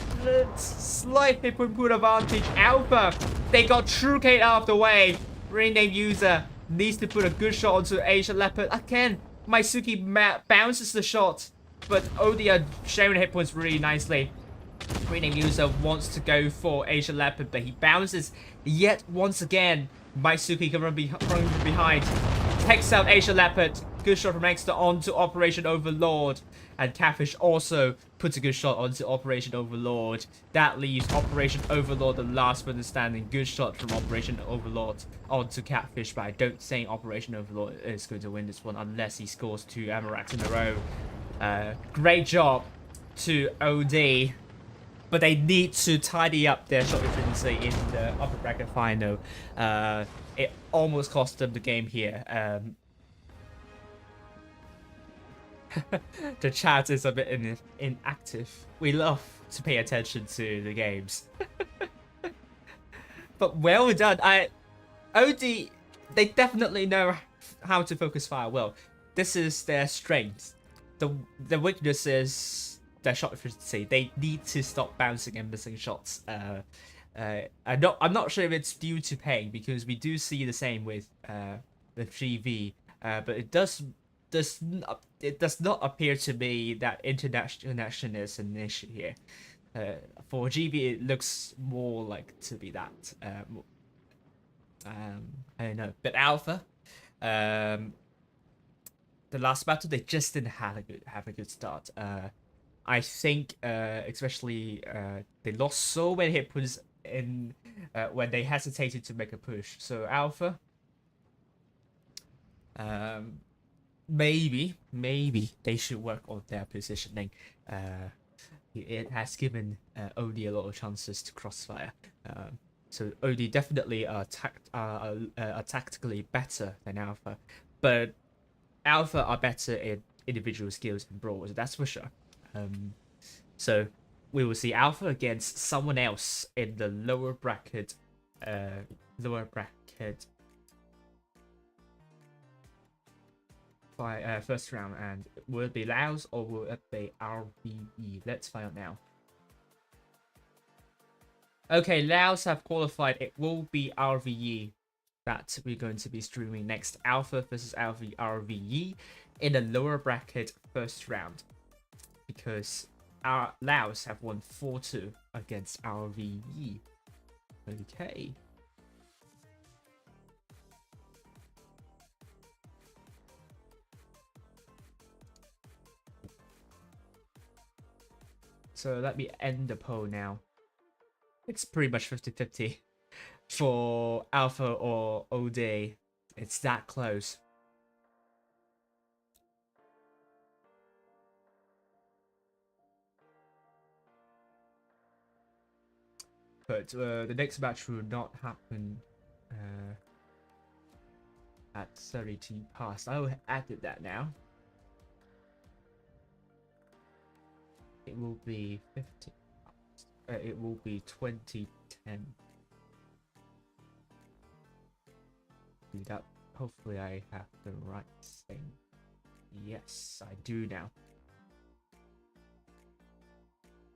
slight hit point advantage. Alpha, they got Truecade out of the way. Rename user needs to put a good shot onto Asia Leopard. Again, Maisuki bounces the shot, but OD are sharing hit points really nicely. Rename user wants to go for Asia Leopard, but he bounces yet once again. Maisuki can run behind. Takes out Asia Leopard. Good shot from Exeter onto Operation Overlord. And Catfish also puts a good shot onto Operation Overlord. That leaves Operation Overlord the last one standing. Good shot from Operation Overlord onto Catfish, but I don't think Operation Overlord is going to win this one unless he scores 2 Amaraks in a row. Great job to OD. But they need to tidy up their shot efficiency in the upper bracket final. It almost cost them the game here. The chat is a bit inactive. We love to pay attention to the games. But well done. OD, they definitely know how to focus fire well. This is their strength. The weakness is their shot efficiency. They need to stop bouncing and missing shots. I'm not sure if it's due to paying, because we do see the same with GV, but it does not appear to be that international is an issue here. For GV, it looks more like to be that. I don't know, but Alpha, the last battle, they just didn't have a good start. I think especially they lost so many hit points in when they hesitated to make a push. So Alpha, maybe they should work on their positioning. It has given OD a lot of chances to crossfire. So OD definitely are tactically better than Alpha, but Alpha are better in individual skills and brawls, that's for sure. So we will see Alpha against someone else in the lower bracket by first round, and will it be LAOS or will it be ARWV? Let's find out now. Okay, LAOS have qualified. It will be ARWV that we're going to be streaming next. Alpha versus ARWV in the lower bracket first round, because our LAOS have won 4-2 against ARWV. Okay. So let me end the poll now. It's pretty much 50-50 for Alpha or OD. It's that close. But the next match will not happen at 32 past. I will added that now. It will be 50. It will be 2010. That hopefully I have the right thing. Yes, I do now.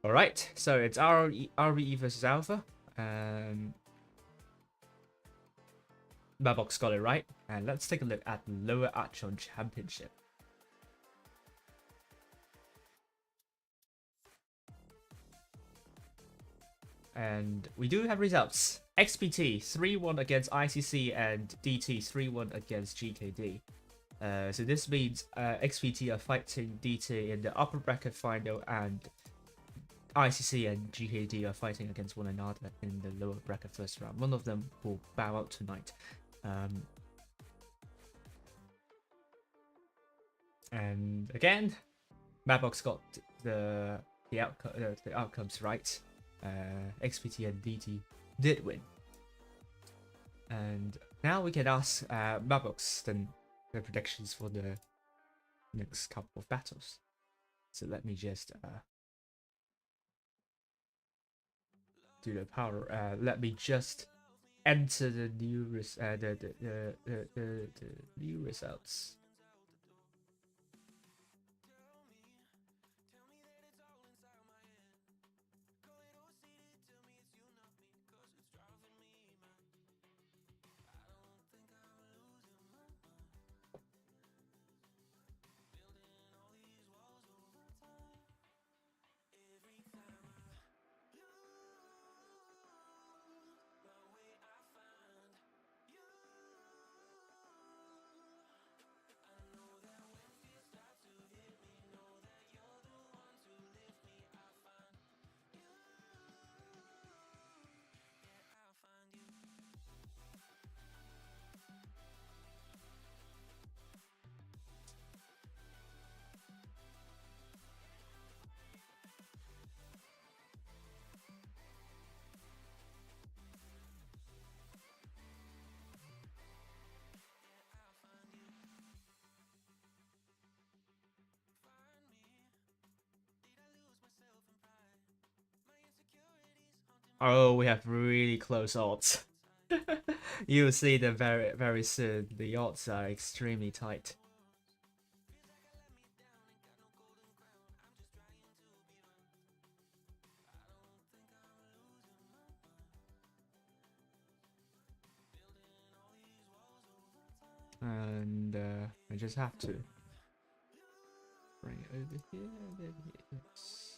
All right, so it's RWE versus Alpha. Mabox got it right, and let's take a look at the lower Echelon Championship. And we do have results. XPT 3-1 against ICC and DT 3-1 against GKD. So this means XPT are fighting DT in the upper bracket final, and ICC and GKD are fighting against one another in the lower bracket first round. One of them will bow out tonight. And again, Madbox got the outcomes right. XPT and DT did win. And now we can ask Madbox the predictions for the next couple of battles. So let me just do the power. Let me just enter the new new results. Oh, we have really close odds. You'll see them very soon. The odds are extremely tight. and I just have to bring it over here. There it is.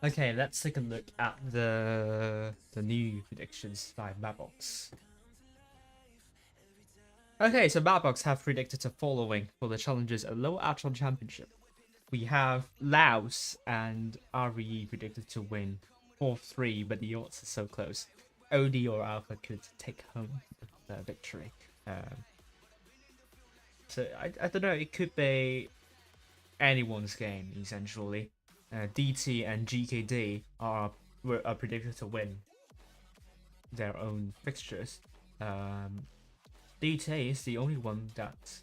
Okay, let's take a look at the new predictions by Mapbox. Okay, so Mapbox have predicted the following for the challenges at Lower Echelon Championship. We have LAOS and ARWV predicted to win 4-3, but the odds are so close. OD or Alpha could take home the victory. So I don't know, it could be anyone's game essentially. DT and GKD are predicted to win their own fixtures. DT is the only one that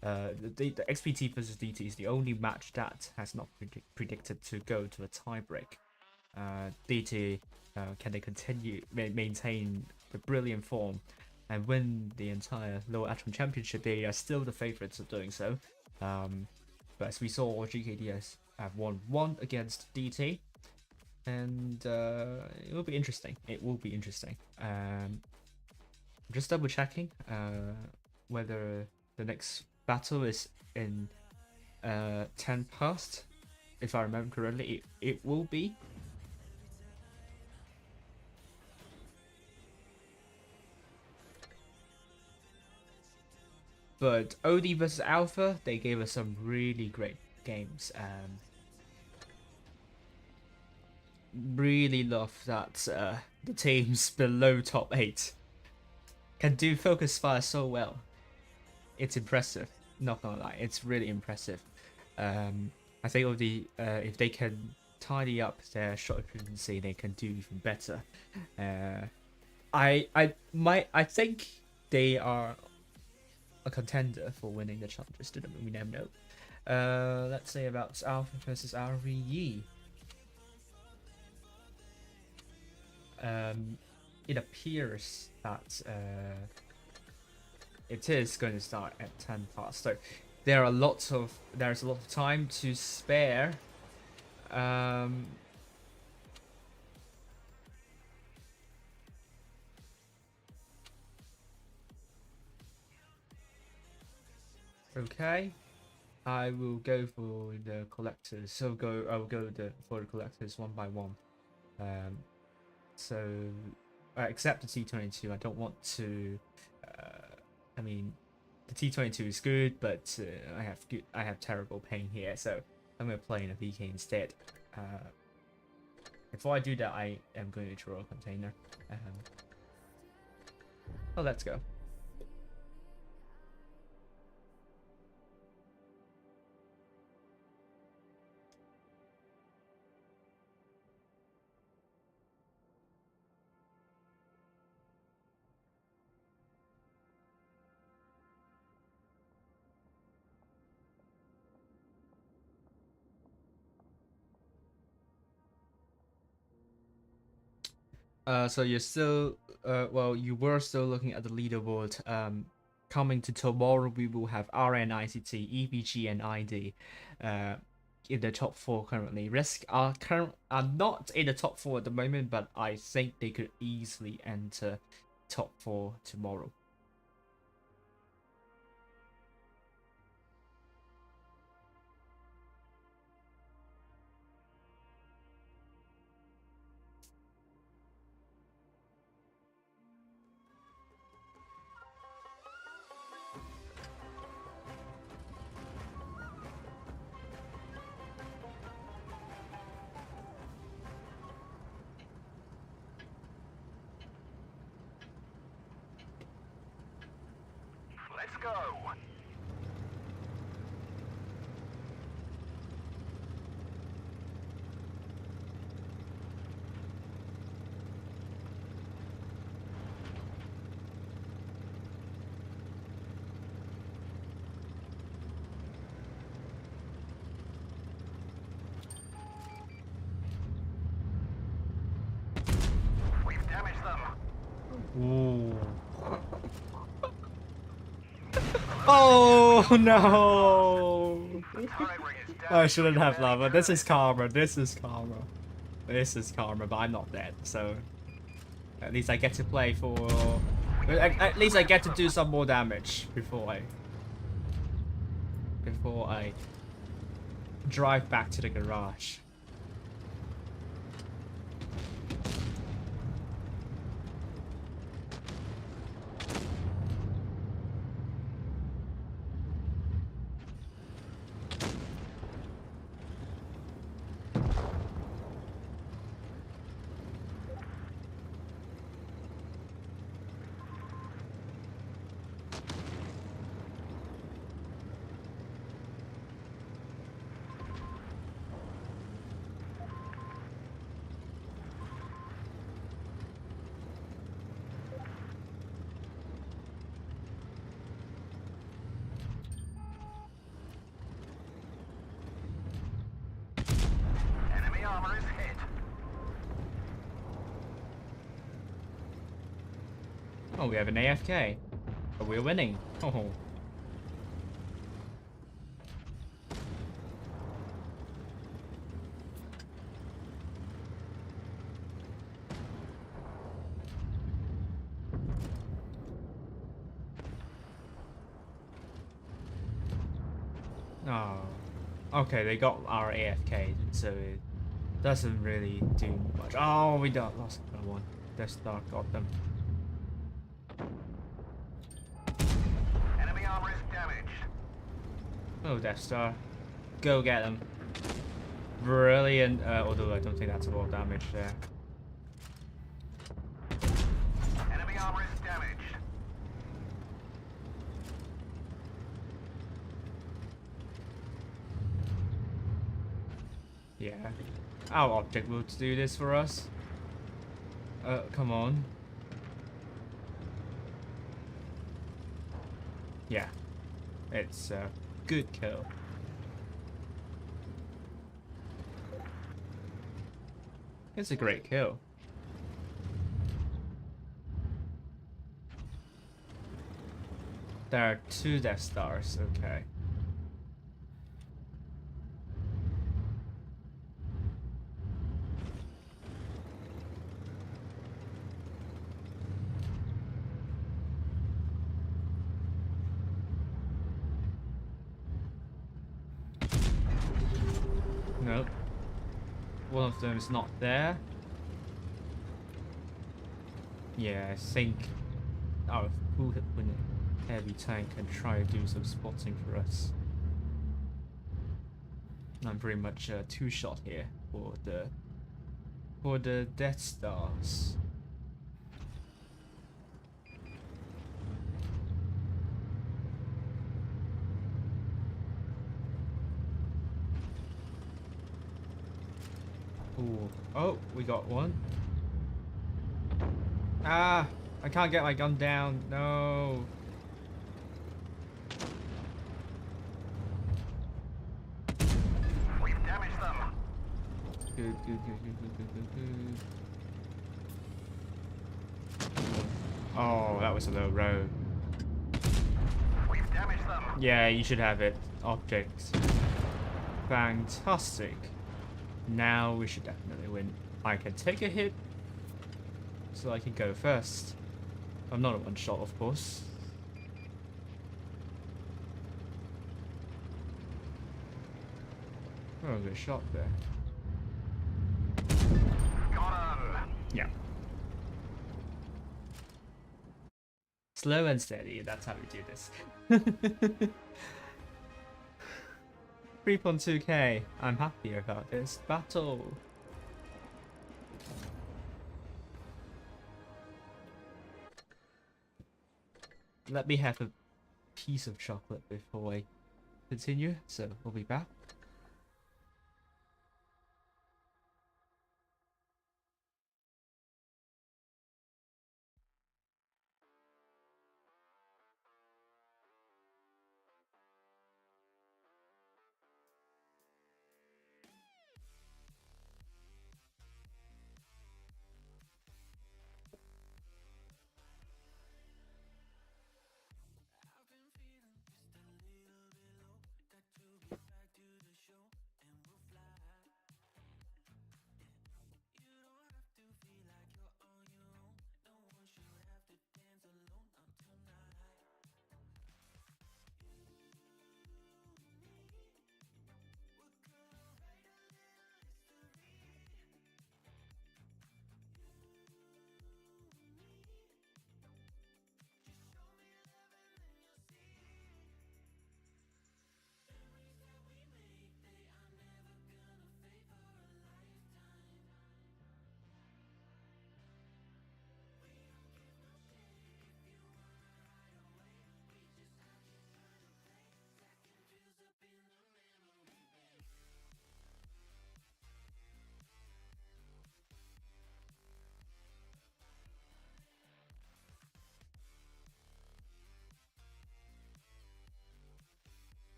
the XPT versus DT is the only match that has not predicted to go to a tiebreak. DT can they continue maintain the brilliant form and win the entire Lower Echelon Championship? They are still the favorites of doing so. But as we saw, GKD have won 1 against DT, and it will be interesting. It will be interesting. Just double checking whether the next battle is in 10 past. If I remember correctly, it will be. But OD versus Alpha, they gave us some really great games. Really love that the teams below top 8 can do focus fire so well. It's impressive. Not gonna lie, it's really impressive. I think OD, if they can tidy up their shot efficiency, they can do even better. I think they are a contender for winning the Challengers tournament. We never know. Let's say about Alpha versus ARWV. It appears that it is going to start at 10 past. So there's a lot of time to spare. Okay, I will go for the collectors. So I will go for the collectors one by one. So except the T22, I don't want to. I mean, the T22 is good, but I have terrible pain here, so I'm gonna play in a VK instead. Before I do that, I am going to draw a container. Oh, let's go. So you're still, well, you were still looking at the leaderboard. Coming to tomorrow, we will have RNICT, EPG, and ID, in the top 4 currently. Risk are not in the top 4 at the moment, but I think they could easily enter top 4 tomorrow. Let's go. We've damaged them. Ooh. Oh no! I shouldn't have lava. This is karma. This is karma. This is karma. But I'm not dead, so at least I get to play for. At least I get to do some more damage before I drive back to the garage. Enemy armor is hit. Oh, we have an AFK. But we're winning. Oh. Oh. Okay, they got our AFK, so it doesn't really do much. Oh, we lost another one. Death Star got them. Enemy armor is damaged. Oh, Death Star. Go get them. Brilliant. Although I don't think that's a lot of damage there. Enemy armor is damaged. Yeah. Our object will do this for us. Come on. Yeah. It's a good kill. It's a great kill. There are 2 Death Stars, okay. Nope. One of them is not there. Yeah, I think our full hit with heavy tank can try to do some spotting for us. I'm pretty much 2-shot here for the Death Stars. Ooh. Oh, we got one. Ah, I can't get my gun down. No. We've damaged them. Good. Oh, that was a low row. We've damaged them. Yeah, you should have it. Objects. Fantastic. Now we should definitely win. I can take a hit, so I can go first. I'm not a one shot, of course. Oh, good shot there. Got him. Yeah. Slow and steady, that's how we do this. 3.2k. I'm happy about this battle. Let me have a piece of chocolate before I continue, so we'll be back.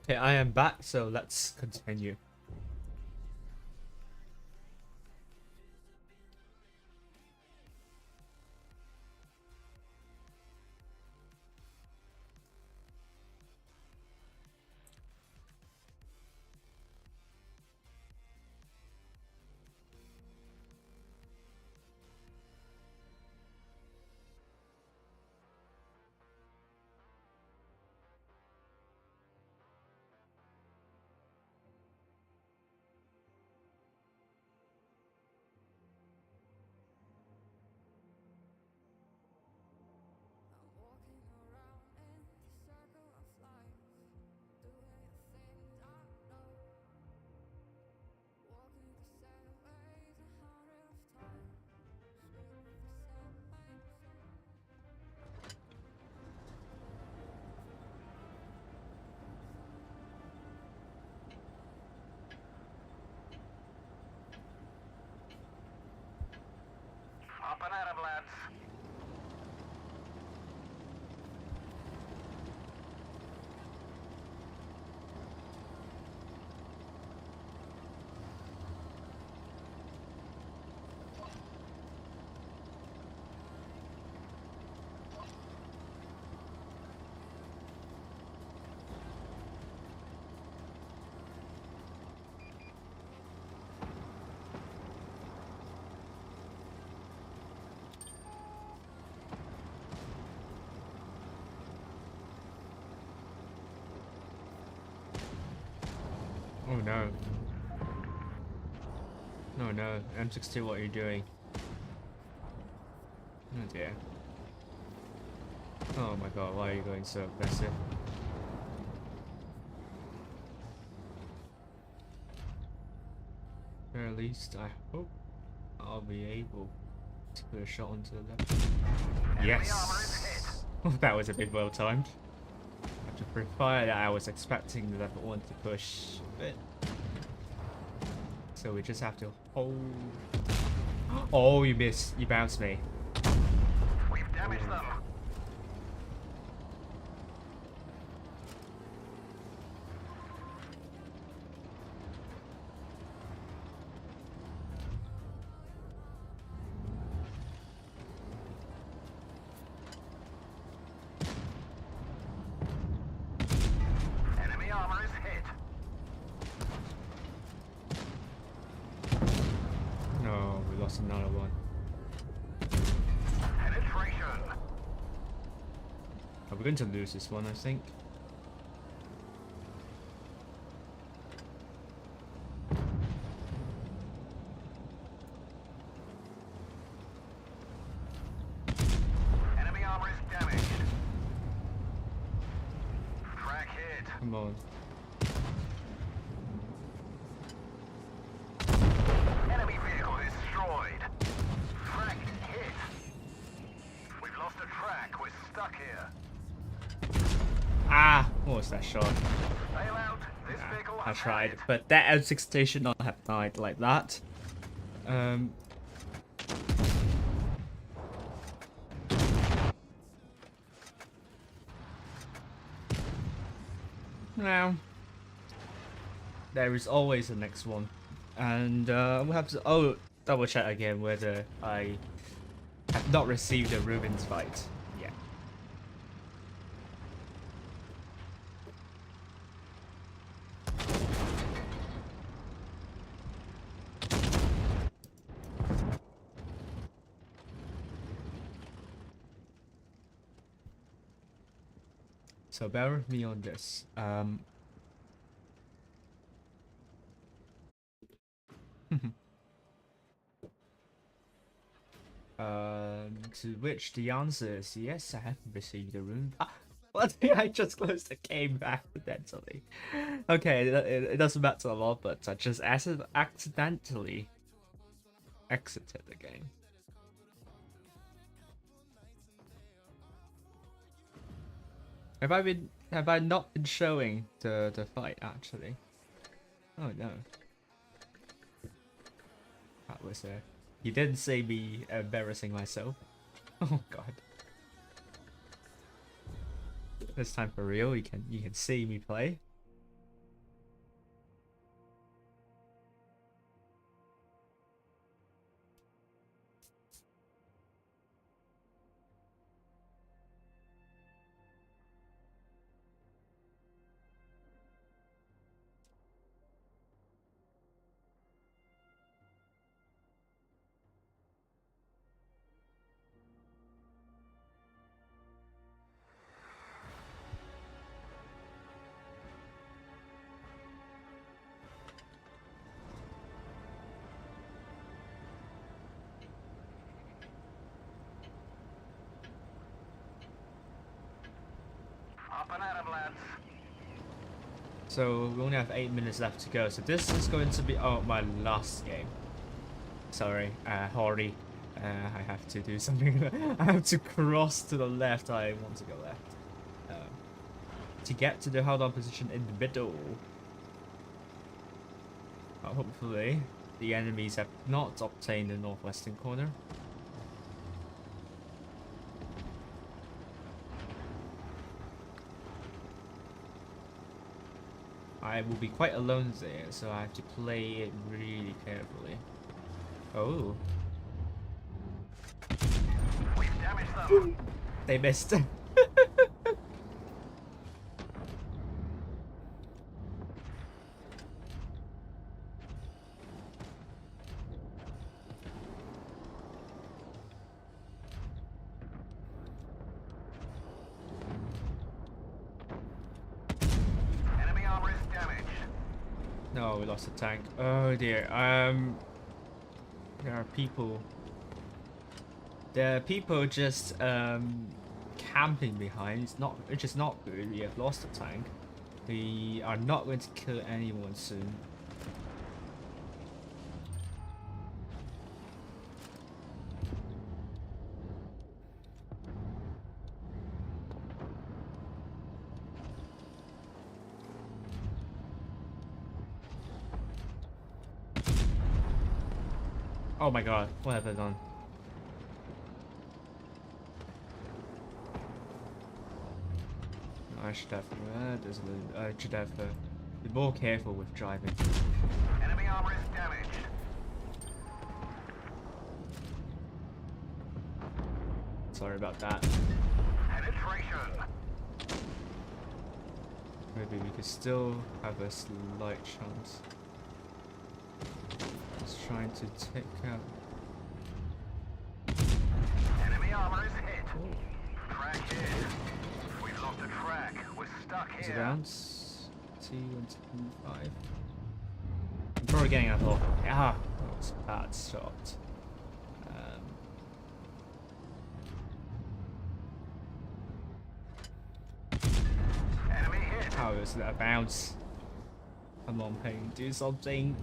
Okay, I am back, so let's continue. Up and at 'em, lads. Oh no. No, no. M62, what are you doing? Oh dear. Oh my god, why are you going so aggressive? Or at least I hope I'll be able to put a shot onto the left. Yes! That was a bit well timed. I have to prefer that I was expecting the level 1 to push a bit. So we just have to hold. Oh, you missed. You bounced me. We've damaged them. Enemy armor is hit. No, we lost another one. Penetration. Are we going to lose this one, I think? Enemy armor is damaged. Frag hit. Come on. Enemy vehicle destroyed. Frag hit. We've lost a track. We're stuck here. Ah! What was that shot? Bail out. This vehicle I has tried, hit. but that L6 station not have died like that. Now, there is always the next one, and we'll have to double check again whether I have not received a Rubens fight yet. So bear with me on this. To which the answer is yes, I have received a rune. Ah, what? I just closed the game accidentally. Okay, it doesn't matter a lot, but I just accidentally exited the game. Have I not been showing the fight actually? Oh no. That was you didn't see me embarrassing myself. Oh god. This time for real, you can see me play. Up and at 'em, lads. So we only have 8 minutes left to go. So this is going to be my last game. Sorry, Hori. I have to do something. I have to cross to the left. I want to go left. To get to the held on position in the middle. Hopefully, the enemies have not obtained the northwestern corner. I will be quite alone there, so I have to play it really carefully. Oh. We've damaged them. They missed. Enemy armor is damaged. No, we lost the tank. Oh dear. There are people There are people just camping behind. It's just not good. We have lost the tank. We are not going to kill anyone soon. Oh my god, what have I done? I should have I should have be more careful with driving. Enemy armor is damaged. Sorry about that. Penetration. Maybe we could still have a slight chance. Just trying to take out. Enemy armor is hit. Track hit. We've lost a track. We're stuck Is it here. bounce? T125. I'm probably getting a little. Ah, that was a bad shot. Enemy hit. How is that bounce? Come on, Ping, do something.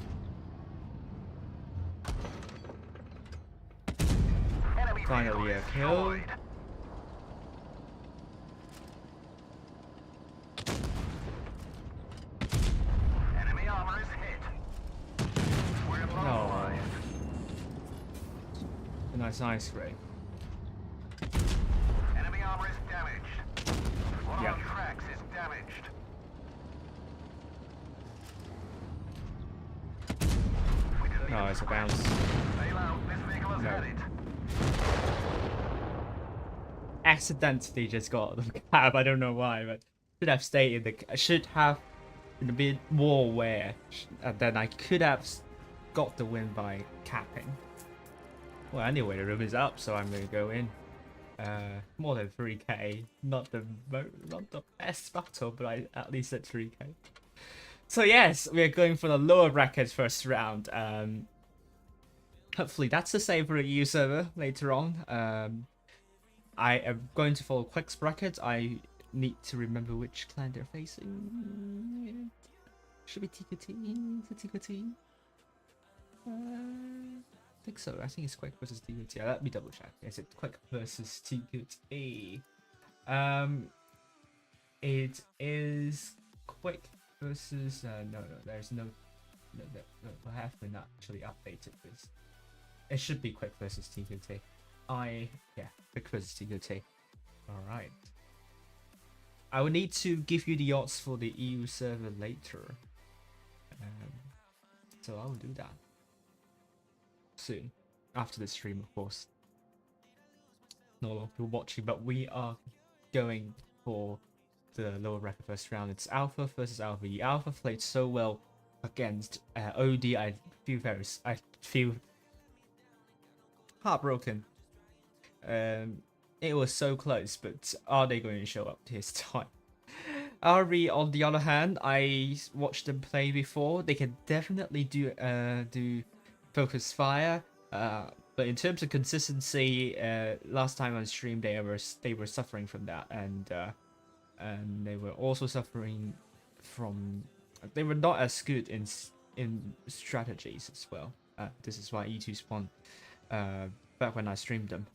Enemy Finally vehicle a kill. destroyed. Enemy armor is hit. We're No. low. A nice ice ray. Enemy armor is damaged. One Yeah. of our tracks is damaged. We deleted No, it's a bounce. Bail out. This vehicle has No. had it. Accidentally just got the cab. I don't know why, but should have stayed in the. I should have been a bit more aware, and then I could have got the win by capping. Well, anyway, the room is up, so I'm gonna go in. More than 3k. Not the best battle, but I at least at 3k. So yes, we are going for the lower bracket first round. Hopefully that's the same for a EU server later on. I am going to follow Quick's bracket. I need to remember which clan they're facing. Should be TKT. Is it TKT? I think so. I think it's Quick versus TKT. Let me double check. Is it Quick versus TKT? It is Quick versus. No. There's no. I have been actually updated this. It should be Quick versus TKT. Yeah, Quick versus TKT. Alright. I will need to give you the odds for the EU server later. So I will do that soon. After the stream, of course. Not a lot of people watching, but we are going for the lower bracket first round. It's Alpha versus ARWV. Alpha played so well against OD. I feel heartbroken. It was so close, but are they going to show up this time? RV, on the other hand, I watched them play before. They can definitely do focus fire, but in terms of consistency, last time on stream they were suffering from that, and they were also suffering from they were not as good in strategies as well. This is why E2 spawned back when I streamed them.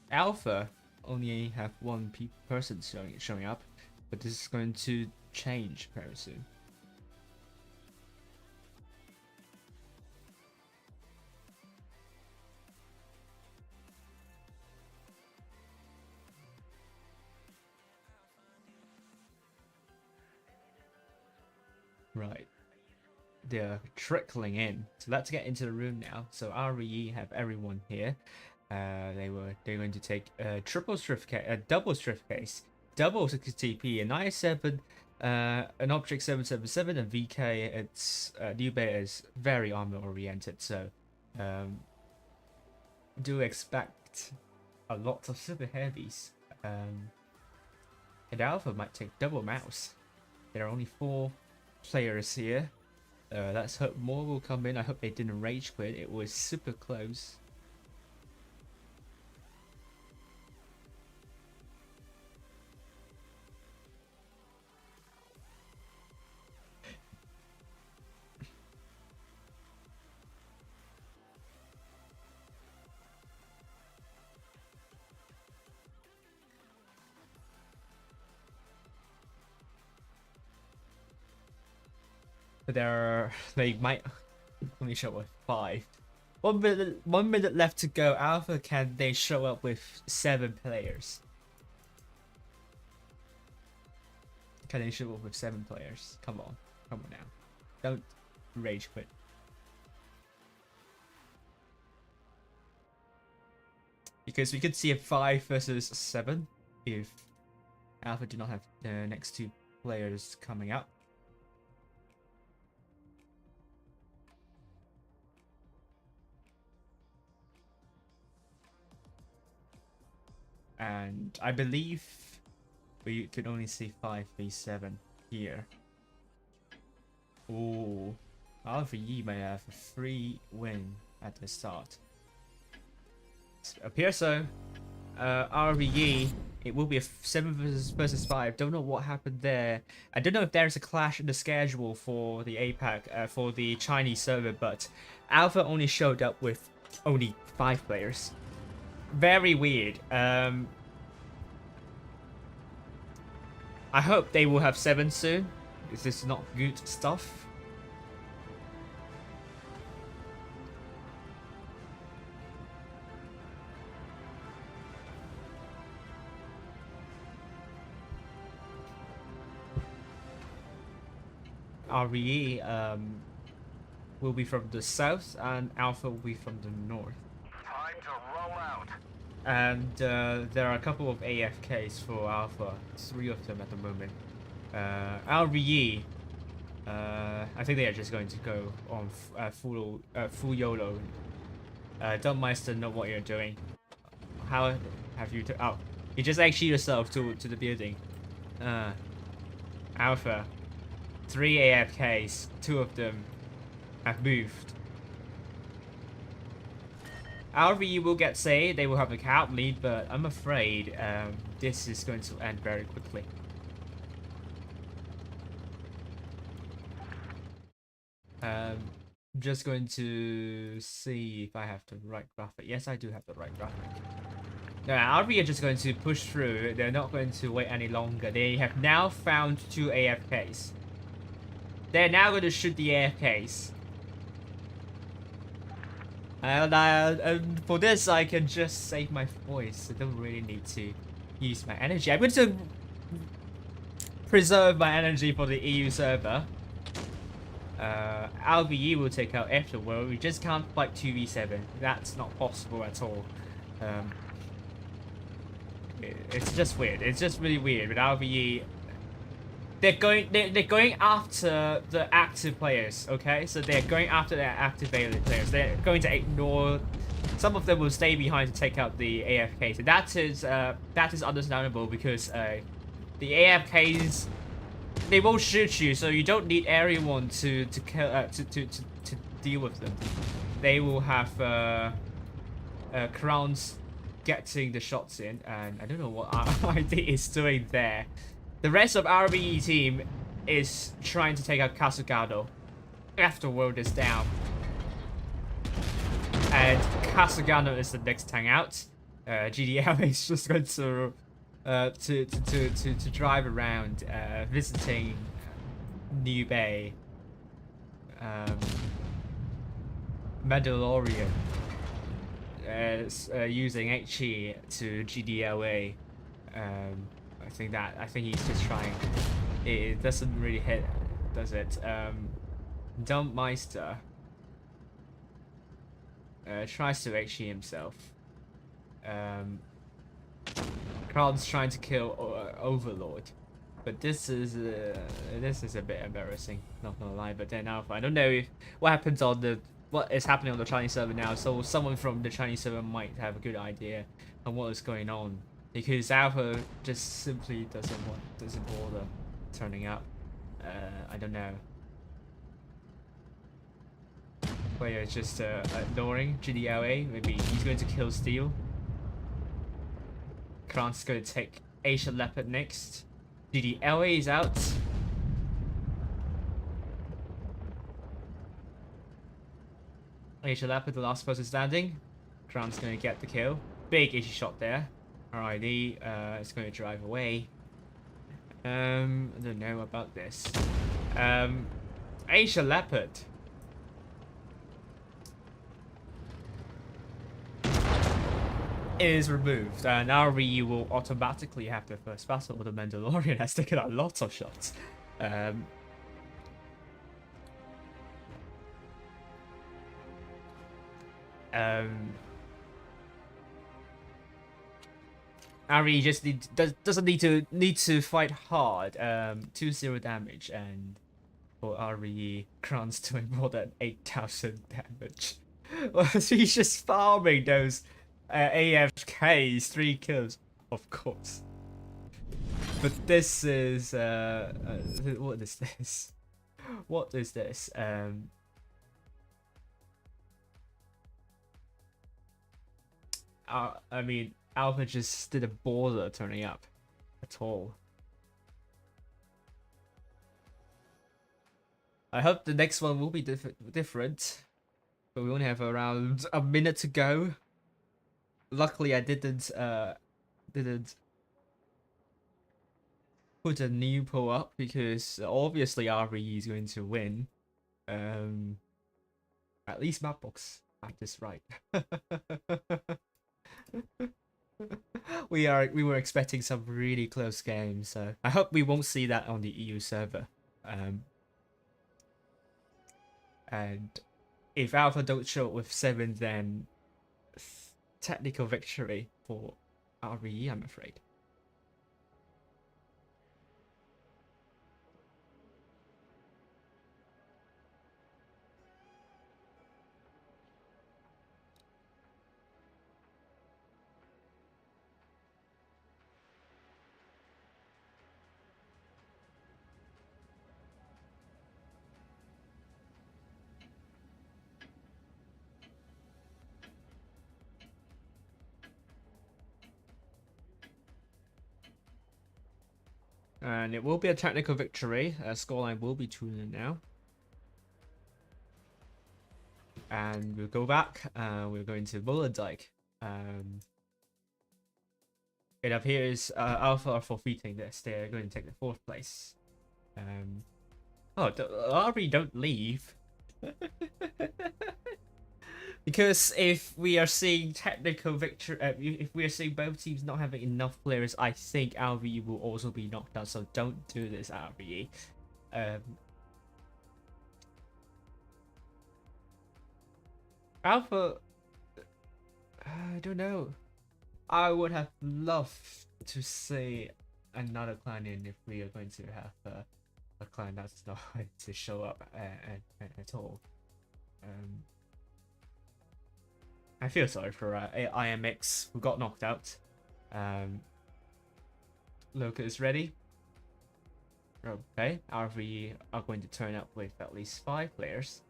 Alpha only have one person showing up, but this is going to change very soon. Right, they're trickling in. So let's get into the room now. So RWE have everyone here. They're going to take a triple strift case, a double strift case, double 60TP, an i7, an object 777, and VK. It's new beta is very armor oriented, so do expect a lot of super heavies. And Alpha might take double mouse. There are only 4 players here. Let's hope more will come in. I hope they didn't rage quit. It was super close. They might only show up with 5. 1 minute left to go. Alpha, can they show up with 7 players? Can they show up with 7 players? Come on now. Don't rage quit. Because we could see a 5 versus 7 if Alpha do not have the next 2 players coming up. And I believe we could only see 5v7 here. Ooh, ARWV may have a free win at the start. Appears so. ARWV, it will be a 7 versus 5. Don't know what happened there. I don't know if there's a clash in the schedule for the APAC, for the Chinese server, but Alpha only showed up with only 5 players. Very weird. I hope they will have 7 soon. This is not good stuff. RVE will be from the south and Alpha will be from the north. Time to roll out. And there are a couple of AFKs for Alpha, 3 of them at the moment. RVE, I think they are just going to go on full YOLO. Don't Meister know what you're doing. How have you? Oh, you just actually yourself to the building. Alpha, 3 AFKs, 2 of them have moved. RVE will get saved, they will have a cap lead, but I'm afraid this is going to end very quickly. I'm just going to see if I have the right graphic. Yes, I do have the right graphic. Now, RVE are just going to push through. They're not going to wait any longer. They have now found 2 AFKs. They're now going to shoot the AFKs. And for this, I can just save my voice. I don't really need to use my energy. I'm going to preserve my energy for the EU server. LVE will take out afterward. We just can't fight 2v7. That's not possible at all. It's just weird. It's just really weird. With LVE, they're going after the active players. Okay, so they're going after their activated players. They're going to ignore. Some of them will stay behind to take out the AFKs. And that is understandable because the AFKs, they won't shoot you, so you don't need everyone to kill to deal with them. They will have Crowns getting the shots in, and I don't know what ID is doing there. The rest of RBE team is trying to take out Kasugado. Afterworld is down, and Kasugado is the next tank out. GDL is just going to drive around, visiting New Bay, Mandalorian, using HE to GDLA. I think he's just trying. It doesn't really hit, does it? Dumpmeister tries to HE himself. Crowd's trying to kill Overlord, but this is a bit embarrassing, not gonna lie. But then Alpha, I don't know what is happening on the Chinese server now. So someone from the Chinese server might have a good idea on what is going on, because Alpha just simply doesn't bother turning up. I don't know. Player is just ignoring GDLA. Maybe he's going to kill Steel. Krant's going to take Asia Leopard next. GDLA is out. Asia Leopard, the last person standing. Krant's going to get the kill. Big Asia shot there. RID is going to drive away. I don't know about this. Asia Leopard. Is removed, and RWE will automatically have their first battle with the Mandalorian. Has taken a lot of shots. RWE just doesn't need to fight hard. 2-0 damage, and for RWE, Kranz doing more than 8,000 damage. Well, he's just farming those AFKs, 3 kills, of course. But this is what is this? What is this? I mean, Alpha just didn't bother turning up at all. I hope the next one will be different, but we only have around a minute to go. Luckily, I didn't put a new poll up because obviously RWE is going to win. At least Mapbox got this right. We were expecting some really close games, so I hope we won't see that on the EU server. And if Alpha don't show up with 7, then technical victory for RWE, I'm afraid. And it will be a technical victory. Scoreline will be 2-0 now. And we'll go back. We're going to Molendyke. It appears Alpha are forfeiting this. They're going to take the 4th place. RWE don't leave. Because if we are seeing technical victory, if we are seeing both teams not having enough players, I think RWE will also be knocked out. So don't do this, RWE. Alpha, I don't know. I would have loved to see another clan in if we are going to have a clan that's not going to show up at all. I feel sorry for IMX who got knocked out. Loka is ready. Okay, RWE are going to turn up with at least 5 players.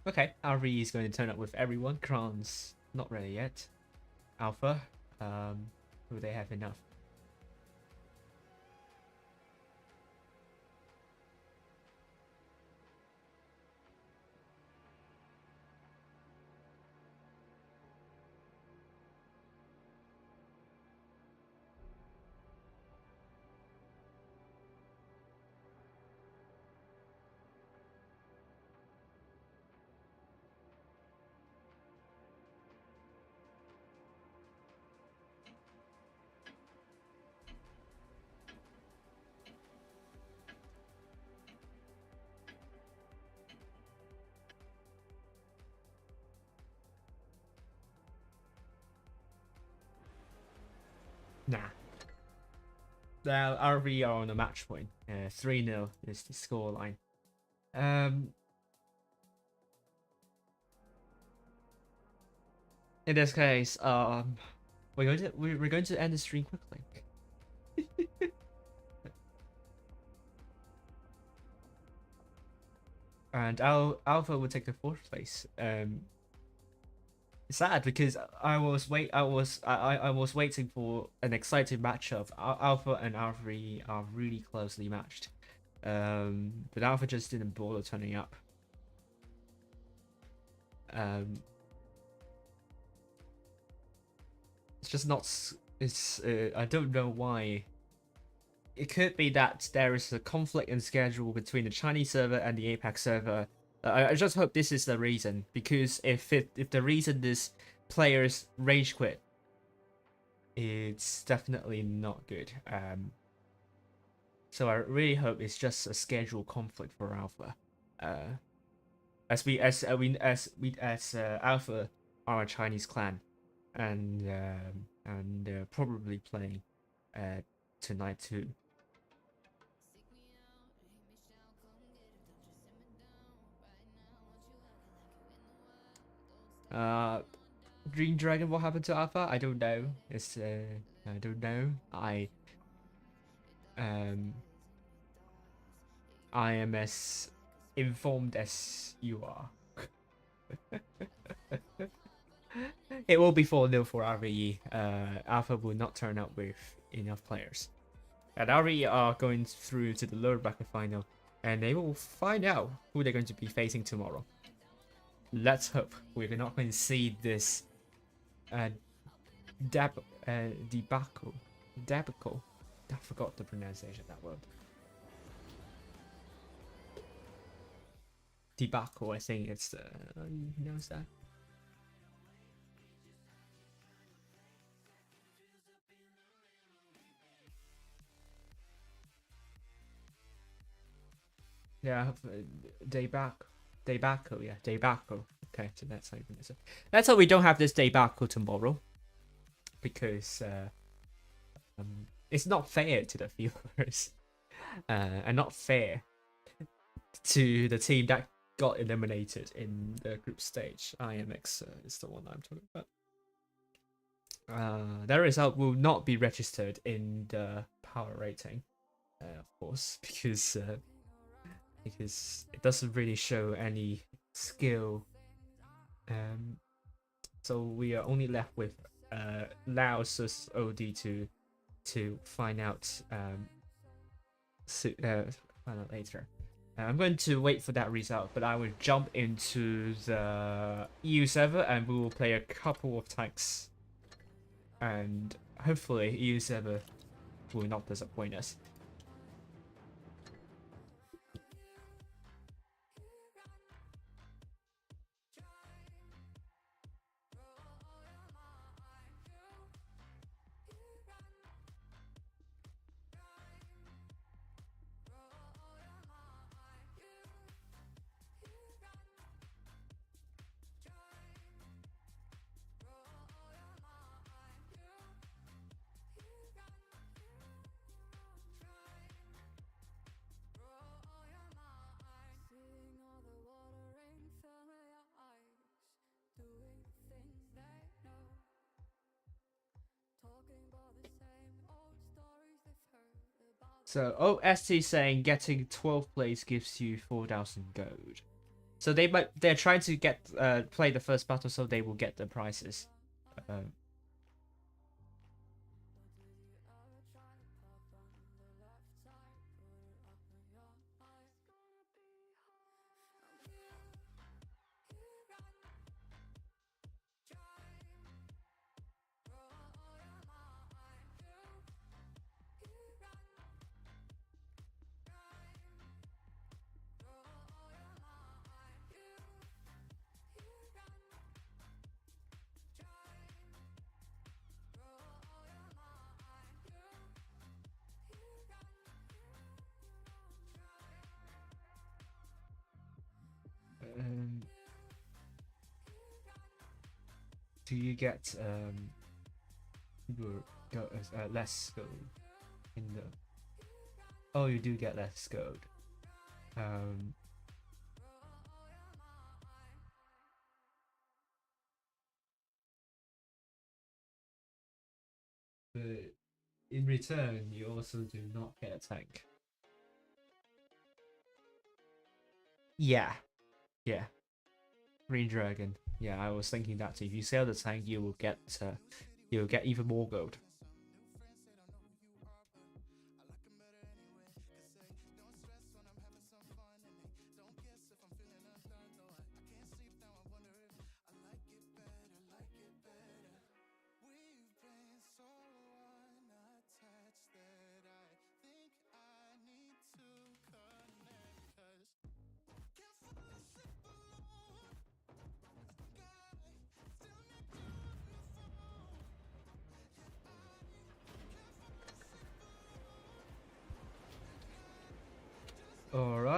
Okay, RWE is going to turn up with everyone. Kranz not ready yet. Alpha, do they have enough? Nah. Now RWE are on a match point. 3-0 is the scoreline. In this case, we're going to end the stream quickly. And Alpha will take the 4th place. It's sad because I was waiting for an exciting matchup. Alpha and RWE are really closely matched, but Alpha just didn't bother turning up. It's just not. It's I don't know why. It could be that there is a conflict in schedule between the Chinese server and the APAC server. I just hope this is the reason, because if the reason is players rage quit, it's definitely not good. So I really hope it's just a schedule conflict for Alpha. As Alpha are a Chinese clan, and probably playing tonight too. Green Dragon, what happened to Alpha? I don't know. It's I don't know. I am as informed as you are. It will be 4-0 for RWE. Alpha will not turn up with enough players. And RWE are going through to the lower bracket final, and they will find out who they're going to be facing tomorrow. Let's hope we're not going to see this debacle. I forgot the pronunciation of that word. Debacle, I think it's you pronounce that. Yeah, debacle, yeah, debacle. Okay, so that's how you pronounce it. That's how we don't have this debacle tomorrow, because it's not fair to the viewers, and not fair to the team that got eliminated in the group stage. IMX is the one I'm talking about. Their result will not be registered in the power rating, of course, because it doesn't really show any skill. So we are only left with LAOS OD to find out later. I'm going to wait for that result, but I will jump into the EU server and we will play a couple of tanks, and hopefully EU server will not disappoint us. So OST saying getting 12th place gives you 4,000 gold. So they're trying to get play the first battle, so they will get the prizes. Do you get less gold in the? Oh, you do get less gold. But in return, you also do not get a tank. Yeah. Green Dragon. Yeah, I was thinking that if you sell the tank, you will get even more gold.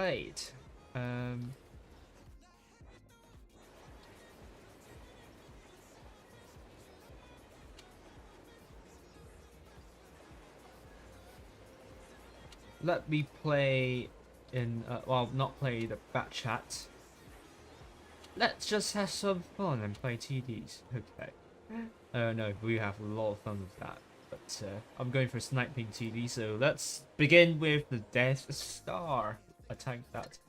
played. Let me play in, well, not play the back chat. Let's just have some fun and play TDs. Okay. No, we have a lot of fun with that. But I'm going for sniping TD, so let's begin with the Death Star. A tank that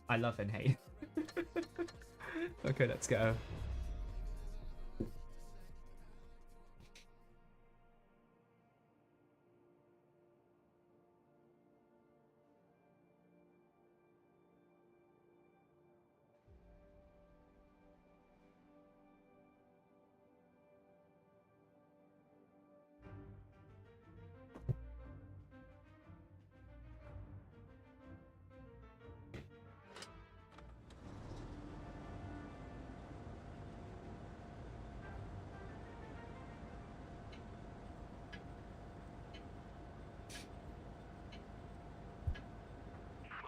I love and hate. Okay, let's go.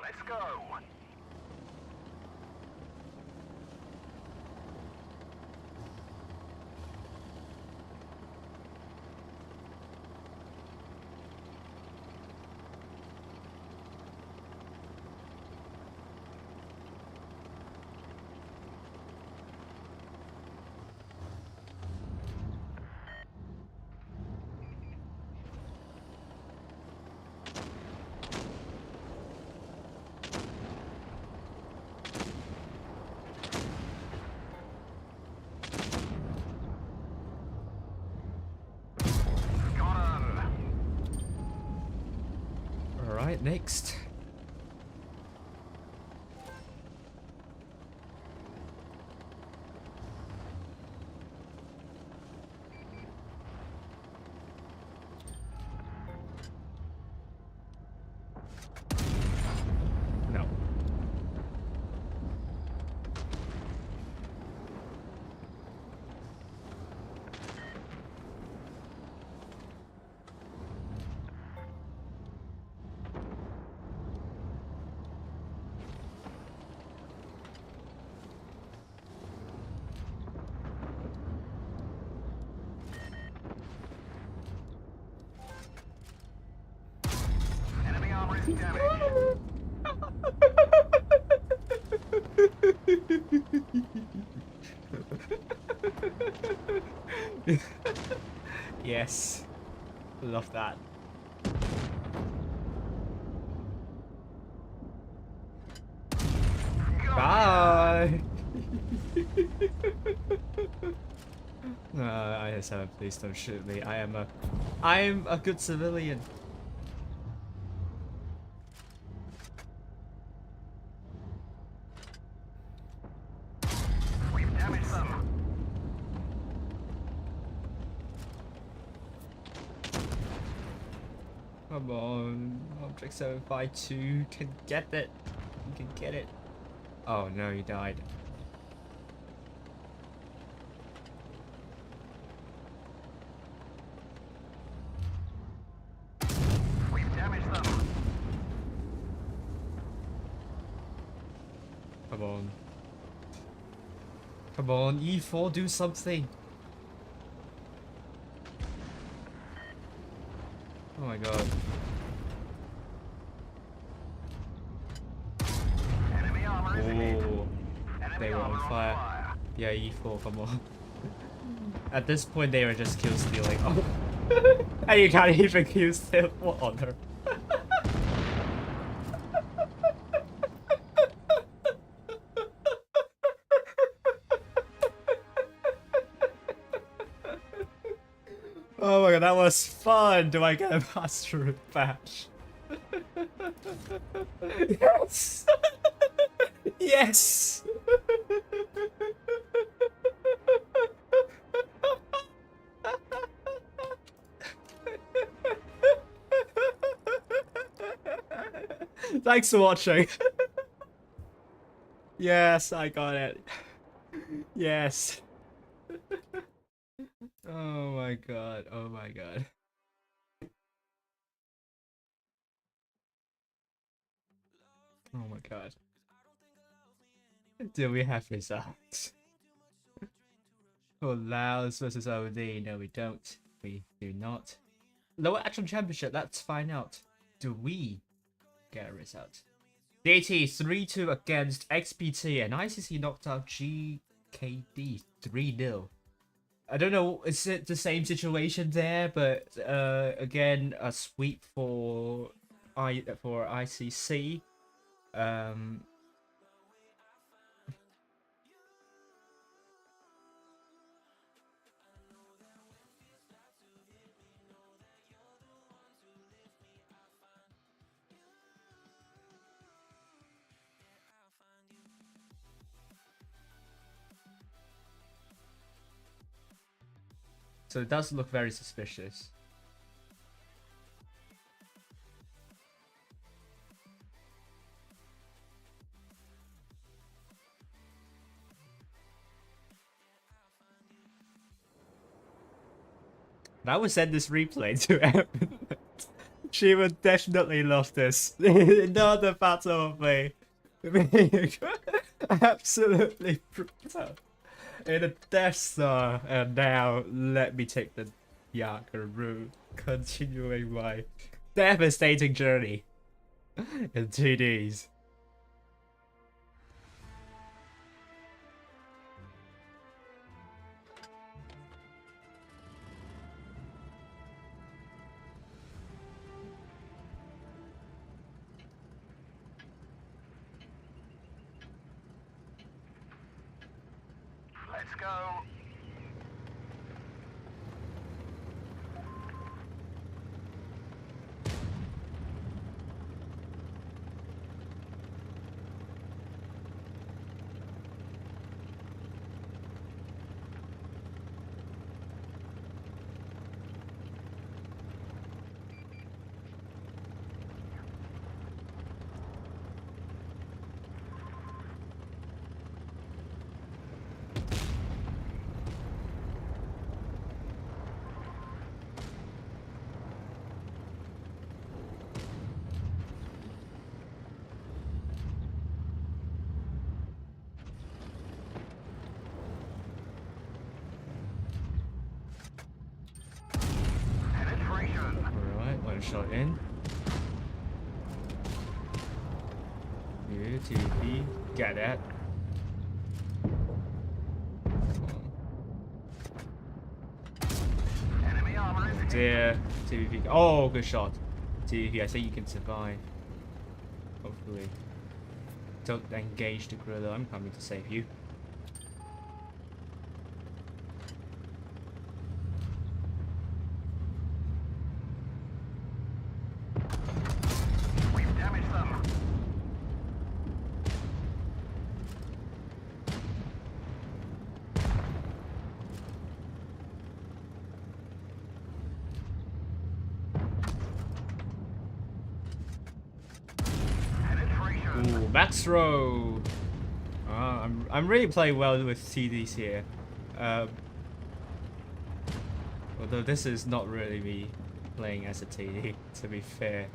Let's go. Alright, next. No. Enemy armor is damaged. Yes. Love that. Bye. IS7, please don't shoot me. I am a good civilian. We've damaged them. Come on, Object 752 can get it. You can get it. Oh no, you died. We've damaged them. Come on. Come on, E4, do something. Oh my god. Enemy armor is hit. Oh, Enemy they were armor on fire. Yeah, E4, come on. At this point, they were just kill stealing. Oh. And you can't even kill steal. What on earth? Oh my god, that was fun! Do I get a master badge? Yes! Yes! Thanks for watching. Yes, I got it. Yes. Oh my god, oh my god. Oh my god. Do we have results? For LAOS versus OD, no we don't. We do not. Lower Echelon Championship, let's find out. Do we get a result? DT 3-2 against XPT and ICC knocked out GKD 3-0. I don't know, is it the same situation there, but again, a sweep for ICC. So it does look very suspicious. I would send this replay to Evan. She would definitely love this. Another battle of me. Absolutely brutal. In a Death Star, and now let me take the Yaga route, continuing my devastating journey in 2Ds. Let's go. Alright, one shot in. Yeah, TVP. Got that. Enemy armor Oh dear. TVP. Oh, good shot. TVP, I think you can survive. Hopefully. Don't engage the gorilla. I'm coming to save you. We've damaged them. Penetration. Ooh, max throw. I'm really playing well with TDs here. Although this is not really me playing as a TD, to be fair.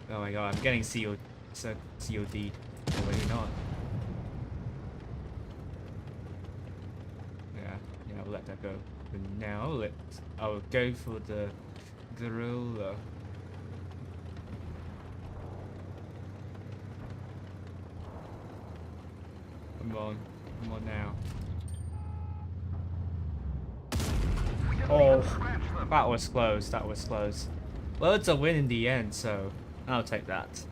Oh my god, I'm getting COD'd. Or maybe not. Yeah, I'll let that go. But now I'll go for the gorilla. Come on now. Oh, that was close, that was close. Well, it's a win in the end, so I'll take that.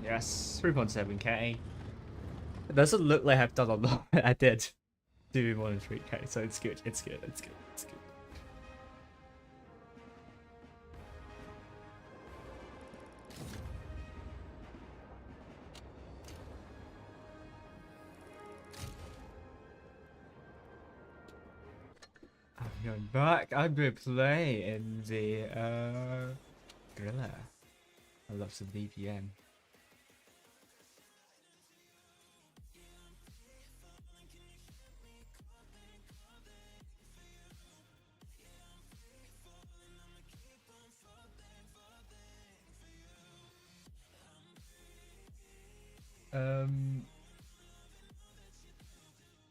Yes, 3.7k. It doesn't look like I've done a lot. I did do more than 3k, so it's good, it's good, it's good, it's good. going back. I'm going to play in the Gorilla. I love some VPN.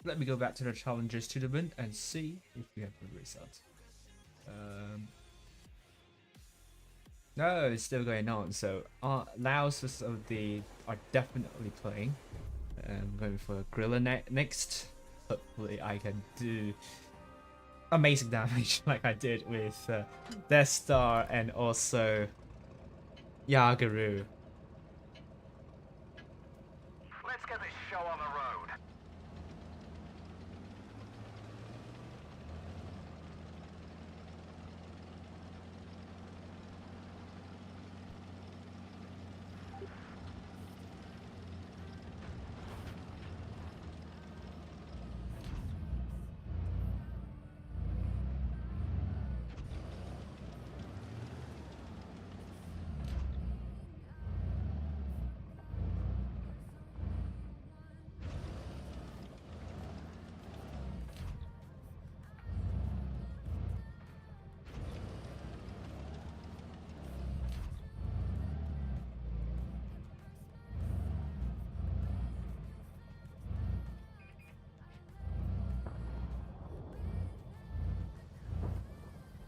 Let me go back to the Challengers tournament and see if we have the result. No, it's still going on. So LAOS and OD are definitely playing. I'm going for Gorilla next. Hopefully I can do amazing damage like I did with Death Star and also Yagaru. Let's get this show on the road.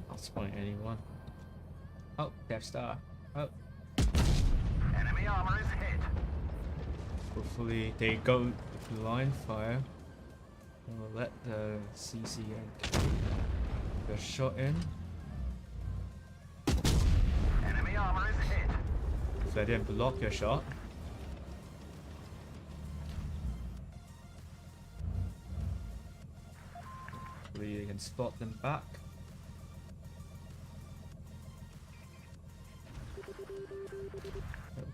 Not spotting anyone. Oh, Death Star. Oh, Enemy armor is hit. hopefully they go blind fire. We'll let the CC and get shot in. Enemy armor is hit. If they didn't block your shot. Hopefully you can spot them back.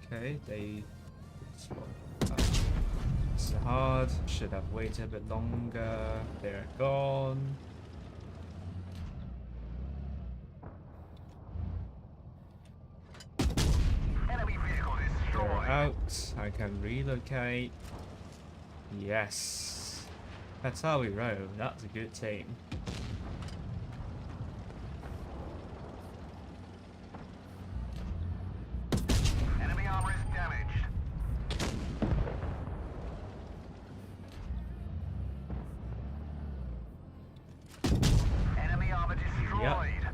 Okay, they spot back. It's hard. Should have waited a bit longer. They're gone. Enemy vehicle destroyed. They're out. I can relocate. Yes. That's how we roll. That's a good team. Enemy armor is damaged. Enemy armor destroyed.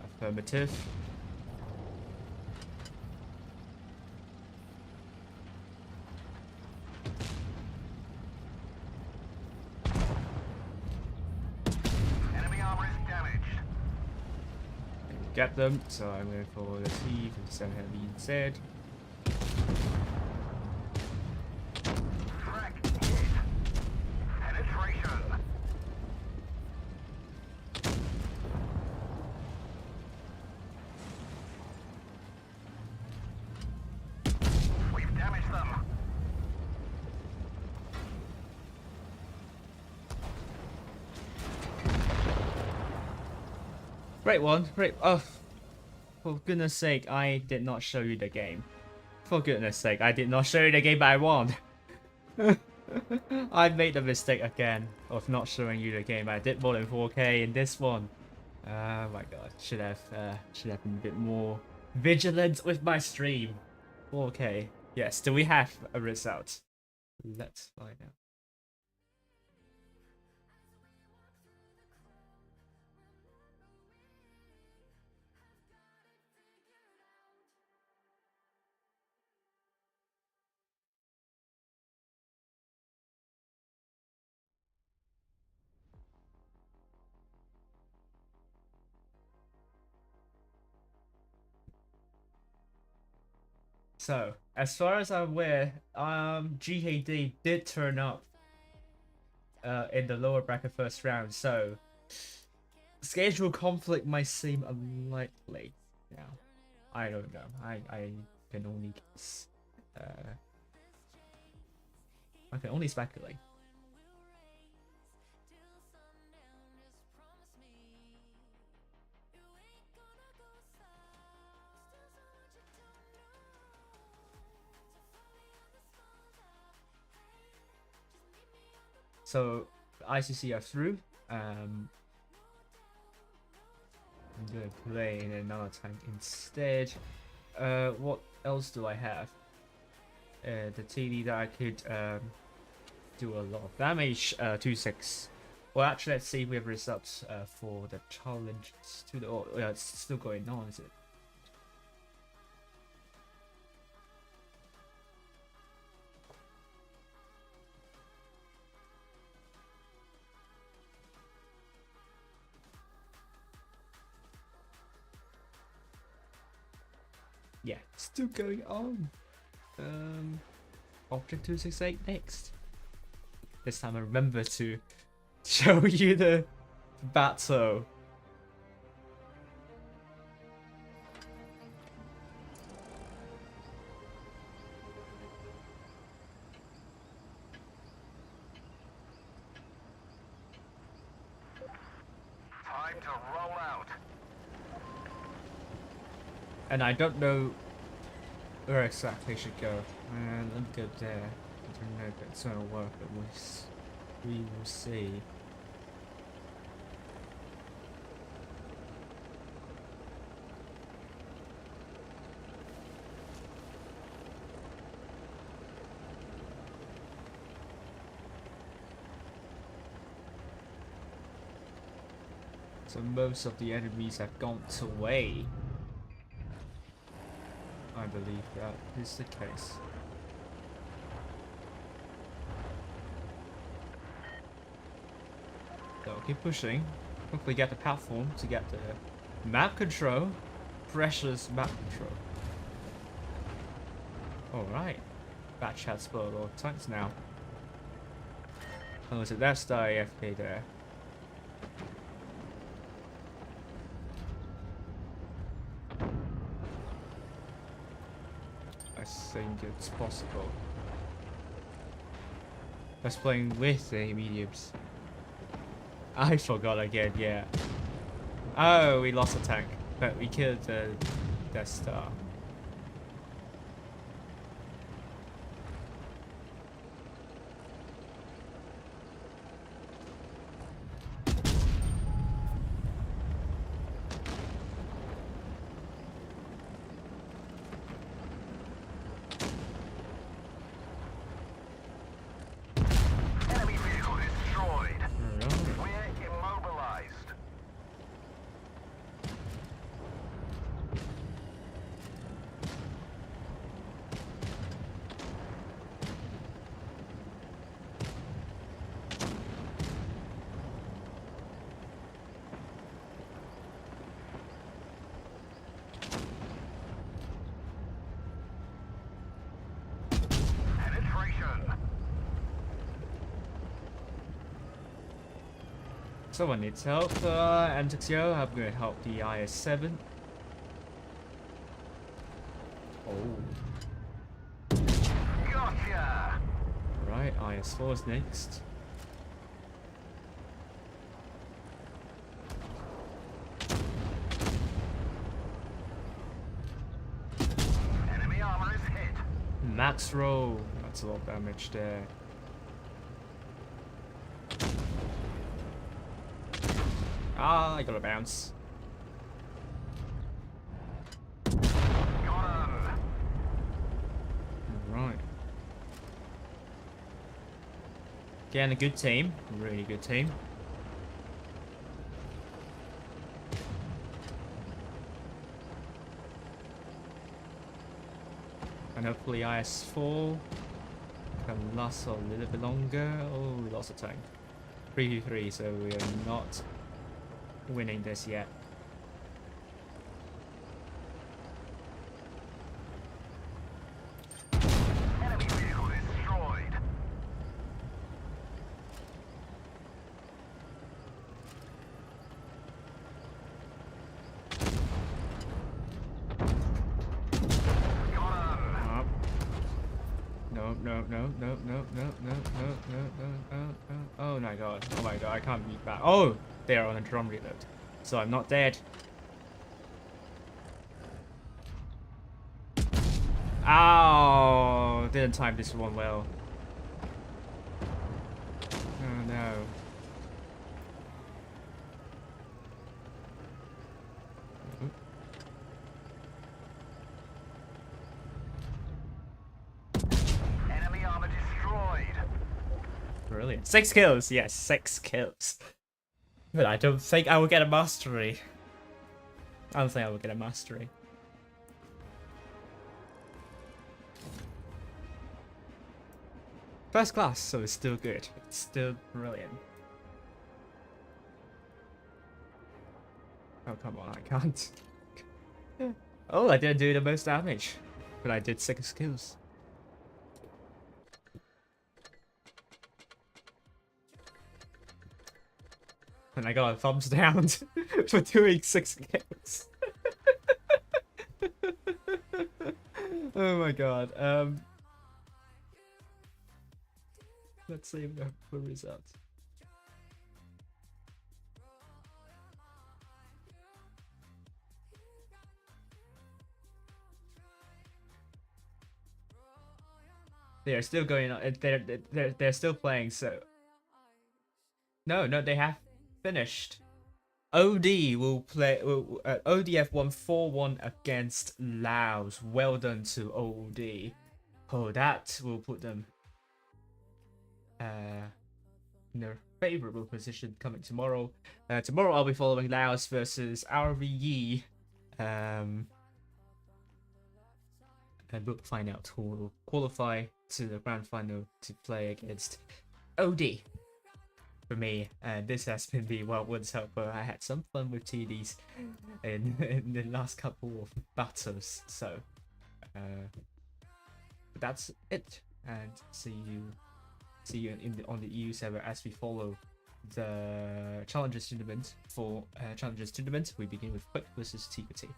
Affirmative. Enemy armor is damaged. Get them, so I'm going for the T-57 Heavy instead. Track hit. Penetration. We've damaged them. Great one, great. Oh, for goodness sake, I did not show you the game. For goodness sake, I did not show you the game, but I won. I made the mistake again of not showing you the game. I did more than 4K in this one. Oh my god, should have been a bit more vigilant with my stream. 4K. Yes, do we have a result? Let's find out. So, as far as I'm aware, GKD did turn up in the lower bracket first round, so schedule conflict might seem unlikely. Now, I don't know. I can only guess. I can only speculate. So ICC are through. I'm gonna play in another tank instead. What else do I have? The TD that I could do a lot of damage. 2-6. Well, actually, let's see if we have results for the challenge. Oh, yeah, it's still going on, is it? Yeah, still going on. Object 268 next. This time I remember to show you the battle. Time to roll out. And I don't know where exactly I should go. Let me go there. I don't know if it's gonna work, but we will see. So most of the enemies have gone away. I believe that is the case. So keep pushing. Hopefully get the platform to get the map control. Precious map control. Alright. That chat's full of all tanks now. Oh, so that's the AFK there. I think it's possible. Let's playing with the mediums. I forgot again, yeah. Oh, we lost a tank, but we killed the Death Star. Enemy vehicle destroyed. We're immobilized. Penetration. Someone needs help. Antixio, I'm gonna help the IS-7. Oh. Gotcha. Right, IS-4 is next. Enemy armor is hit. Max roll. That's a lot of damage there. Ah, I got a bounce. Got him. Right. Again, a good team. Really good team. And hopefully IS-4 can last a little bit longer. Oh, we lost a tank. 3v3, so we are not winning this yet. Enemy vehicle destroyed. Got him. Up. No, no, no, no, no, no, no, no, no, no, no, no. Oh my god. Oh my god, I can't beat back. Oh! They are on a drum reload. So I'm not dead. Ow! Didn't time this one well. brilliant. 6 kills, yes, 6 kills. But I don't think I will get a mastery. I don't think I will get a mastery. First class, so it's still good. It's still brilliant. Oh, come on, I can't. Oh, I didn't do the most damage. But I did 6 kills. And I got a thumbs down for doing 6 kills. Oh my god. Let's save the results. They are still going on. They're still playing. So no, they have finished. OD will play. ODF won 4-1 against LAOS. Well done to OD. Oh, that will put them in a favorable position coming tomorrow. Tomorrow I'll be following LAOS versus ARWV. And we'll find out who will qualify to the grand final to play against OD. For me, this has been the Wild Woods Helper. I had some fun with TDs in the last couple of battles, so but that's it, and see you on the EU server as we follow the Challengers tournament. For Challengers tournament, we begin with Quick versus TKT.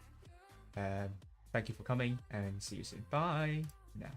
Thank you for coming, and see you soon. Bye now.